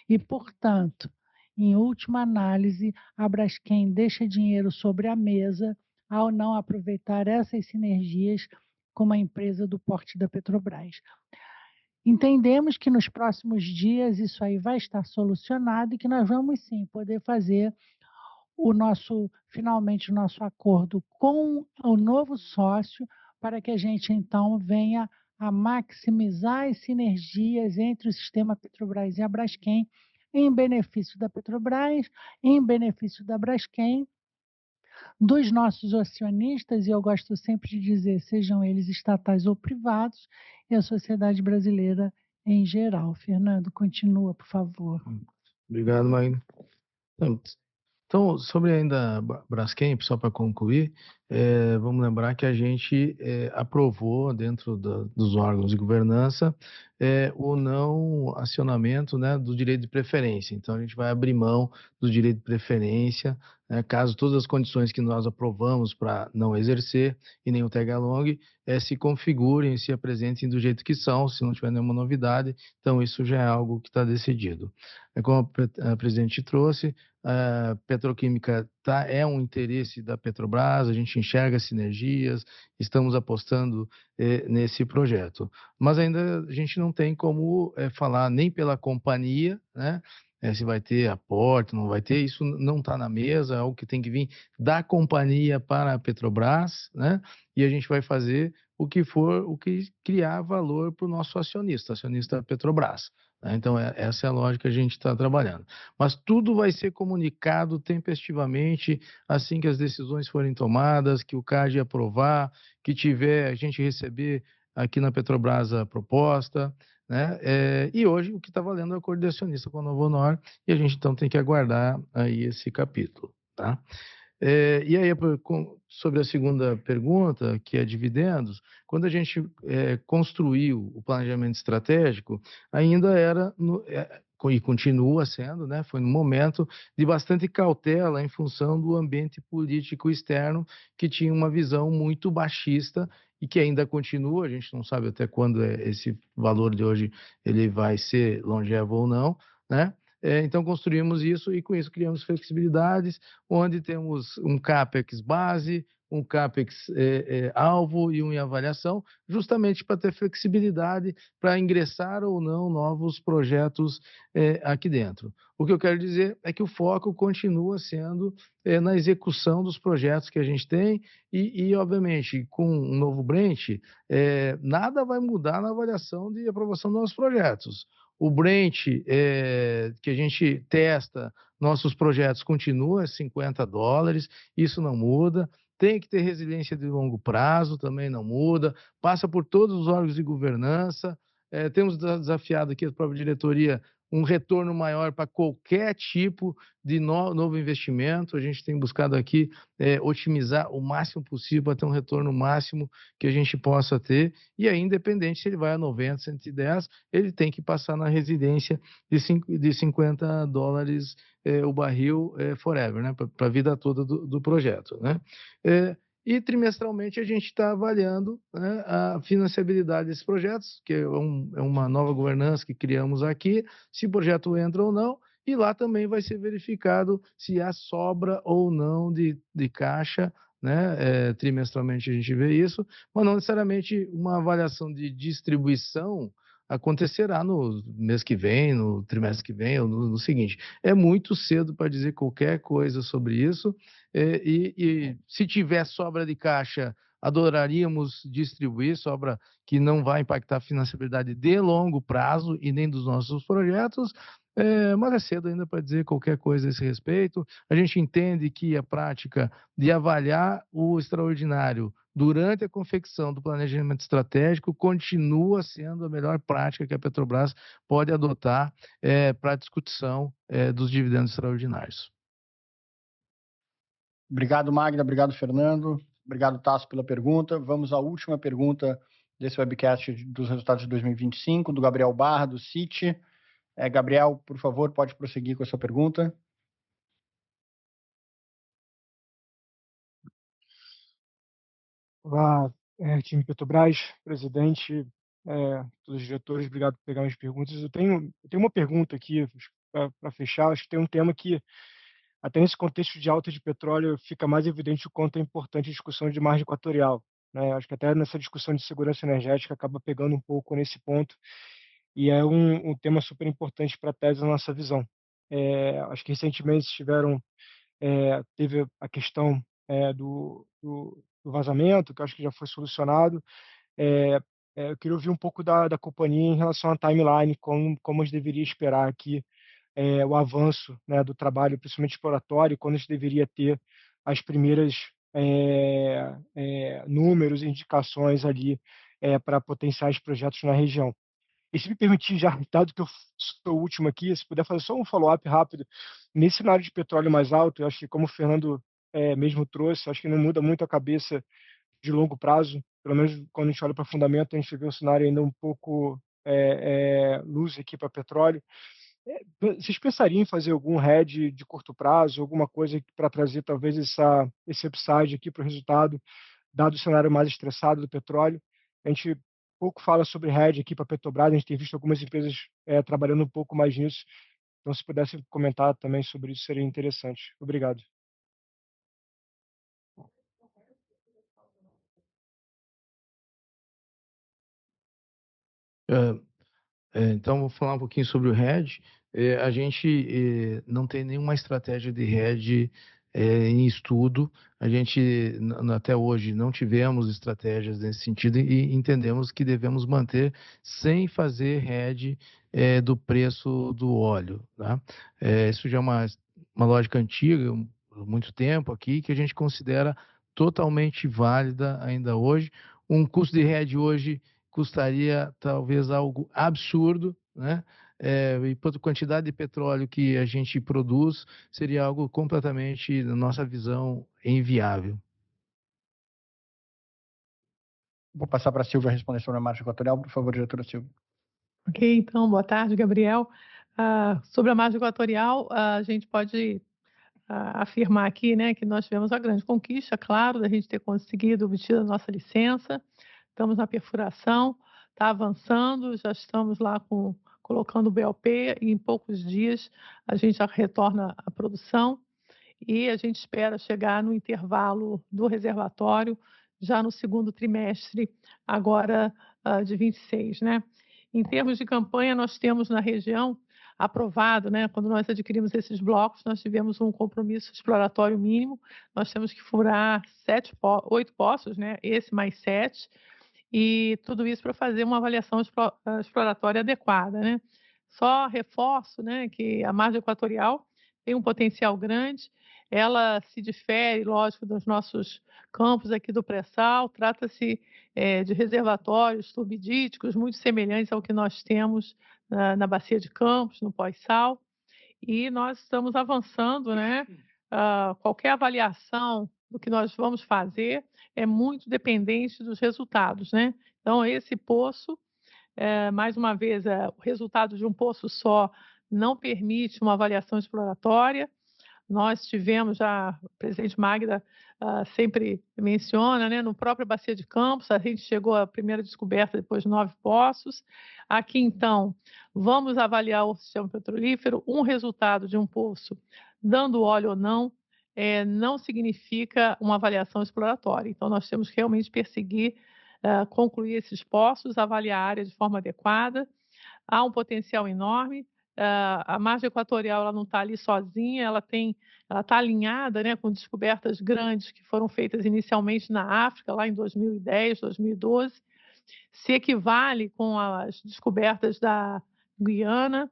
[SPEAKER 2] e, portanto, em última análise, a Braskem deixa dinheiro sobre a mesa ao não aproveitar essas sinergias com uma empresa do porte da Petrobras. Entendemos que nos próximos dias isso aí vai estar solucionado e que nós vamos sim poder fazer finalmente o nosso acordo com o novo sócio para que a gente então venha a maximizar as sinergias entre o sistema Petrobras e a Braskem, em benefício da Petrobras, em benefício da Braskem, dos nossos acionistas, e eu gosto sempre de dizer, sejam eles estatais ou privados, e a sociedade brasileira em geral. Fernando, continua, por favor.
[SPEAKER 3] Obrigado, Magno. Então, sobre ainda a Braskem, só para concluir, vamos lembrar que a gente aprovou dentro dos órgãos de governança o não acionamento, né, do direito de preferência. Então, a gente vai abrir mão do direito de preferência, né, caso todas as condições que nós aprovamos para não exercer e nem o tag-along se configurem, se apresentem do jeito que são, se não tiver nenhuma novidade. Então, isso já é algo que está decidido. Como a presidente trouxe, a petroquímica é um interesse da Petrobras, a gente enxerga sinergias, estamos apostando nesse projeto. Mas ainda a gente não tem como falar nem pela companhia, né? Se vai ter aporte, não vai ter, isso não está na mesa, é algo que tem que vir da companhia para a Petrobras, né? E a gente vai fazer o que for, o que criar valor para o nosso acionista Petrobras. Então, essa é a lógica que a gente está trabalhando. Mas tudo vai ser comunicado tempestivamente assim que as decisões forem tomadas, que o CAD aprovar, que tiver a gente receber aqui na Petrobras a proposta, né? E hoje o que está valendo é o acordo de acionista com a Novo Honor, e a gente então tem que aguardar aí esse capítulo, tá? E aí, sobre a segunda pergunta, que é dividendos, quando a gente construiu o planejamento estratégico, ainda era, e continua sendo, né, foi no momento de bastante cautela em função do ambiente político externo, que tinha uma visão muito baixista e que ainda continua, a gente não sabe até quando esse valor de hoje ele vai ser longevo ou não, né? Então, construímos isso e, com isso, criamos flexibilidades, onde temos um CAPEX base, um CAPEX alvo e um em avaliação, justamente para ter flexibilidade para ingressar ou não novos projetos aqui dentro. O que eu quero dizer é que o foco continua sendo na execução dos projetos que a gente tem e obviamente, com um novo Brent, nada vai mudar na avaliação de aprovação dos nossos projetos. O Brent, que a gente testa, nossos projetos continua a $50, isso não muda. Tem que ter resiliência de longo prazo, também não muda. Passa por todos os órgãos de governança. Temos desafiado aqui a própria diretoria um retorno maior para qualquer tipo de novo investimento. A gente tem buscado aqui otimizar o máximo possível para ter um retorno máximo que a gente possa ter. E aí, independente se ele vai a 90, 110, ele tem que passar na residência de $50 o barril forever, né? Para a vida toda do projeto, né? E trimestralmente a gente está avaliando, né, a financiabilidade desses projetos, que é uma nova governança que criamos aqui, se o projeto entra ou não, e lá também vai ser verificado se há sobra ou não de caixa, né? Trimestralmente a gente vê isso, mas não necessariamente uma avaliação de distribuição acontecerá no mês que vem, no trimestre que vem ou no seguinte. É muito cedo para dizer qualquer coisa sobre isso. E se tiver sobra de caixa, adoraríamos distribuir, sobra que não vai impactar a financiabilidade de longo prazo e nem dos nossos projetos, mas é cedo ainda para dizer qualquer coisa a esse respeito. A gente entende que a prática de avaliar o extraordinário durante a confecção do planejamento estratégico continua sendo a melhor prática que a Petrobras pode adotar para a discussão dos dividendos extraordinários.
[SPEAKER 1] Obrigado, Magda. Obrigado, Fernando. Obrigado, Tasso, pela pergunta. Vamos à última pergunta desse webcast dos resultados de 2025, do Gabriel Barra, do Citi. Gabriel, por favor, pode prosseguir com a sua pergunta.
[SPEAKER 13] Olá, time Petrobras, presidente, todos os diretores, obrigado por pegar minhas perguntas. Eu tenho uma pergunta aqui para fechar. Acho que tem um tema que, até nesse contexto de alta de petróleo, fica mais evidente o quanto é importante a discussão de margem equatorial, né? Acho que até nessa discussão de segurança energética acaba pegando um pouco nesse ponto, e é um tema super importante para a tese da nossa visão. Acho que recentemente teve a questão do vazamento, que eu acho que já foi solucionado. eu queria ouvir um pouco da companhia em relação à timeline, como a gente deveria esperar aqui o avanço, né, do trabalho, principalmente exploratório, quando a gente deveria ter as primeiras números e indicações ali para potenciais projetos na região. E se me permitir, já, dado que eu sou o último aqui, se puder fazer só um follow-up rápido, nesse cenário de petróleo mais alto, eu acho que como o Fernando mesmo trouxe, acho que não muda muito a cabeça de longo prazo, pelo menos quando a gente olha para fundamento, a gente vê um cenário ainda um pouco luz aqui para petróleo. Vocês pensariam em fazer algum hedge de curto prazo, alguma coisa para trazer talvez esse upside aqui para o resultado, dado o cenário mais estressado do petróleo? A gente pouco fala sobre hedge aqui para a Petrobras, a gente tem visto algumas empresas trabalhando um pouco mais nisso. Então, se pudesse comentar também sobre isso, seria interessante. Obrigado.
[SPEAKER 3] Então, vou falar um pouquinho sobre o hedge. A gente não tem nenhuma estratégia de hedge em estudo. A gente, até hoje, não tivemos estratégias nesse sentido e entendemos que devemos manter sem fazer hedge do preço do óleo. Tá? Isso já é uma lógica antiga, muito tempo aqui, que a gente considera totalmente válida ainda hoje. Um custo de hedge hoje custaria talvez algo absurdo, né? E por quantidade de petróleo que a gente produz, seria algo completamente, na nossa visão, inviável.
[SPEAKER 1] Vou passar para a Silvia responder sobre a margem equatorial. Por favor, diretora Silvia.
[SPEAKER 2] Ok, então, boa tarde, Gabriel. Sobre a margem equatorial, a gente pode afirmar aqui, né, que nós tivemos a grande conquista, claro, da gente ter conseguido obter a nossa licença. Estamos na perfuração, está avançando, já estamos lá colocando o BOP e em poucos dias a gente já retorna à produção e a gente espera chegar no intervalo do reservatório já no segundo trimestre agora de 26, né? Em termos de campanha, nós temos na região aprovado, né? Quando nós adquirimos esses blocos, nós tivemos um compromisso exploratório mínimo, nós temos que furar 8 poços, né? Esse mais 7, e tudo isso para fazer uma avaliação exploratória adequada, né? Só reforço, né, que a margem equatorial tem um potencial grande, ela se difere, lógico, dos nossos campos aqui do pré-sal, trata-se de reservatórios turbidíticos muito semelhantes ao que nós temos na Bacia de Campos, no pós-sal, e nós estamos avançando, né? Qualquer avaliação do que nós vamos fazer é muito dependente dos resultados, né? Então, esse poço, mais uma vez, o resultado de um poço só não permite uma avaliação exploratória. Nós tivemos já, o presidente Magda sempre menciona, né, no próprio Bacia de Campos, a gente chegou à primeira descoberta depois de 9 poços. Aqui, então, vamos avaliar o sistema petrolífero. Um resultado de um poço, dando óleo ou não, não significa uma avaliação exploratória. Então, nós temos que realmente perseguir concluir esses poços, avaliar a área de forma adequada. Há um potencial enorme. A margem equatorial ela não está ali sozinha, ela está alinhada, né, com descobertas grandes que foram feitas inicialmente na África, lá em 2010, 2012, se equivale com as descobertas da Guiana.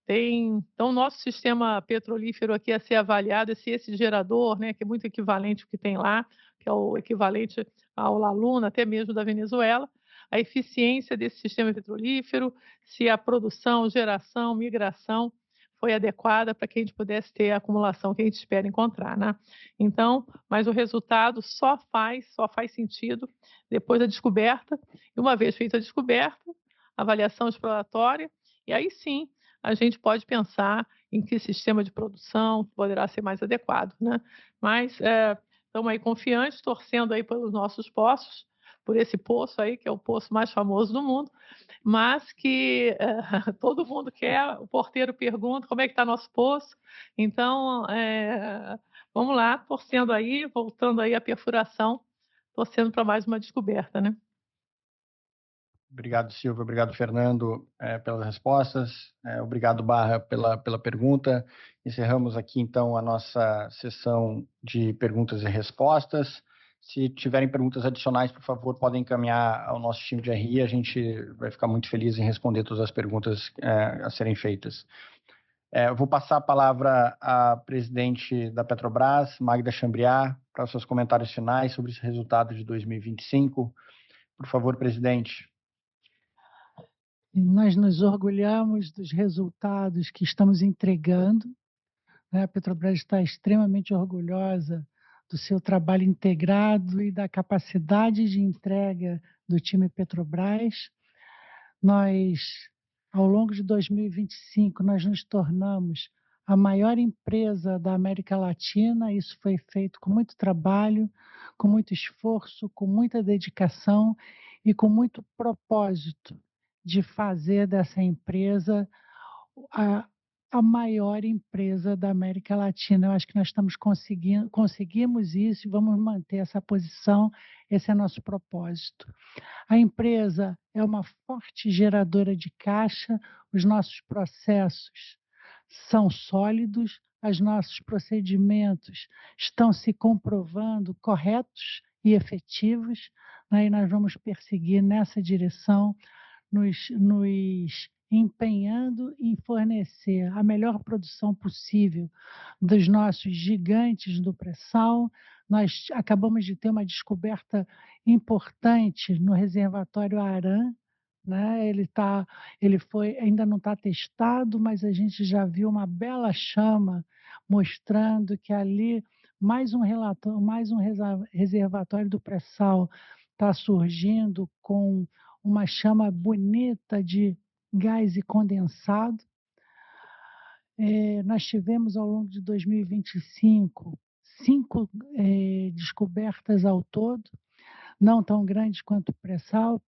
[SPEAKER 2] Então, nosso sistema petrolífero aqui a ser avaliado, esse gerador, né, que é muito equivalente ao que tem lá, que é o equivalente ao La Luna, até mesmo da Venezuela, a eficiência desse sistema petrolífero, se a produção, geração, migração foi adequada para que a gente pudesse ter a acumulação que a gente espera encontrar, né? Então, mas o resultado só faz sentido depois da descoberta, e uma vez feita a descoberta, avaliação exploratória, e aí sim a gente pode pensar em que sistema de produção poderá ser mais adequado, né? Mas estamos aí confiantes, torcendo aí pelos nossos poços, por esse poço aí, que é o poço mais famoso do mundo, mas que todo mundo quer, o porteiro pergunta como é que está nosso poço. Então, vamos lá, torcendo aí, voltando aí à perfuração, torcendo para mais uma descoberta, né?
[SPEAKER 1] Obrigado, Silvia. Obrigado, Fernando, pelas respostas. Obrigado, Barra, pela pergunta. Encerramos aqui, então, a nossa sessão de perguntas e respostas. Se tiverem perguntas adicionais, por favor, podem encaminhar ao nosso time de RI. A gente vai ficar muito feliz em responder todas as perguntas a serem feitas. Eu vou passar a palavra à presidente da Petrobras, Magda Chambriard, para os seus comentários finais sobre esse resultado de 2025. Por favor, presidente.
[SPEAKER 2] Nós nos orgulhamos dos resultados que estamos entregando, né? A Petrobras está extremamente orgulhosa do seu trabalho integrado e da capacidade de entrega do time Petrobras. Nós, ao longo de 2025, nós nos tornamos a maior empresa da América Latina. Isso foi feito com muito trabalho, com muito esforço, com muita dedicação e com muito propósito de fazer dessa empresa a maior empresa da América Latina. Eu acho que nós conseguimos isso e vamos manter essa posição. Esse é nosso propósito. A empresa é uma forte geradora de caixa, os nossos processos são sólidos, os nossos procedimentos estão se comprovando corretos e efetivos, né? E nós vamos perseguir nessa direção, nos empenhando em fornecer a melhor produção possível dos nossos gigantes do pré-sal. Nós acabamos de ter uma descoberta importante no reservatório Aran, né? Ainda não está testado, mas a gente já viu uma bela chama mostrando que ali mais um reservatório do pré-sal está surgindo com uma chama bonita de gás e condensado. Nós tivemos ao longo de 2025 5 descobertas ao todo, não tão grandes quanto o pré-sal,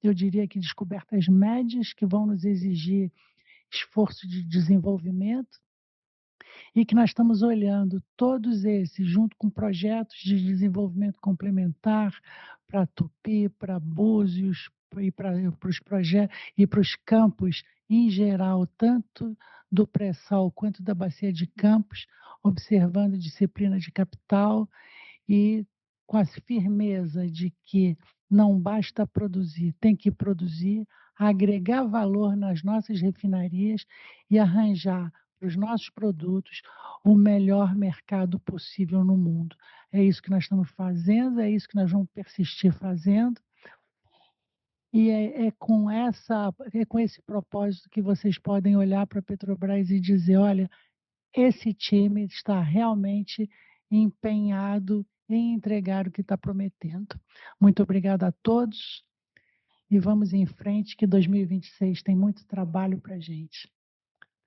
[SPEAKER 2] eu diria que descobertas médias que vão nos exigir esforço de desenvolvimento, e que nós estamos olhando todos esses junto com projetos de desenvolvimento complementar para Tupi, para Búzios e para os projetos e para os campos em geral, tanto do pré-sal quanto da bacia de Campos, observando disciplina de capital e com a firmeza de que não basta produzir, tem que produzir, agregar valor nas nossas refinarias e arranjar para os nossos produtos o melhor mercado possível no mundo. É isso que nós estamos fazendo, é isso que nós vamos persistir fazendo. E é com esse propósito que vocês podem olhar para a Petrobras e dizer, olha, esse time está realmente empenhado em entregar o que está prometendo. Muito obrigada a todos e vamos em frente, que 2026 tem muito trabalho para a gente.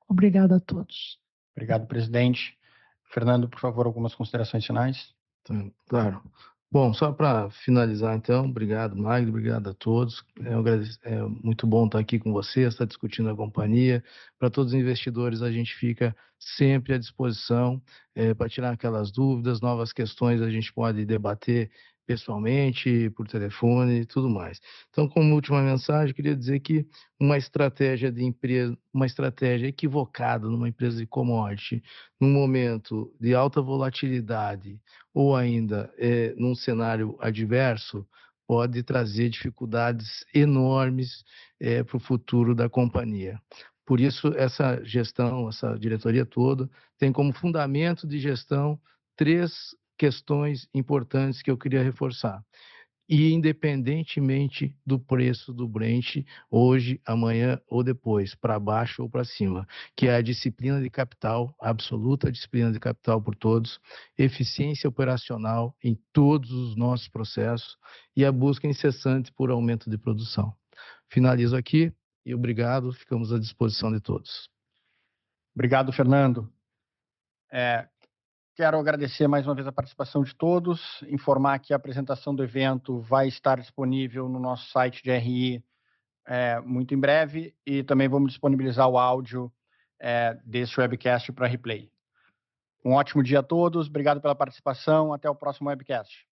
[SPEAKER 2] Obrigada a todos.
[SPEAKER 1] Obrigado, presidente. Fernando, por favor, algumas considerações finais.
[SPEAKER 3] Claro. Bom, só para finalizar, então, obrigado, Magno, obrigado a todos. É muito bom estar aqui com vocês, estar discutindo a companhia. Para todos os investidores, a gente fica sempre à disposição para tirar aquelas dúvidas, novas questões a gente pode debater pessoalmente, por telefone e tudo mais. Então, como última mensagem, eu queria dizer que uma estratégia de empresa, uma estratégia equivocada numa empresa de commodity, num momento de alta volatilidade ou ainda num cenário adverso, pode trazer dificuldades enormes para o futuro da companhia. Por isso, essa gestão, essa diretoria toda, tem como fundamento de gestão 3 questões importantes que eu queria reforçar. E independentemente do preço do Brent, hoje, amanhã ou depois, para baixo ou para cima, que é a disciplina de capital, a absoluta disciplina de capital por todos, eficiência operacional em todos os nossos processos e a busca incessante por aumento de produção. Finalizo aqui e obrigado, ficamos à disposição de todos.
[SPEAKER 1] Obrigado, Fernando. Quero agradecer mais uma vez a participação de todos, informar que a apresentação do evento vai estar disponível no nosso site de RI muito em breve e também vamos disponibilizar o áudio desse webcast para replay. Um ótimo dia a todos, obrigado pela participação, até o próximo webcast.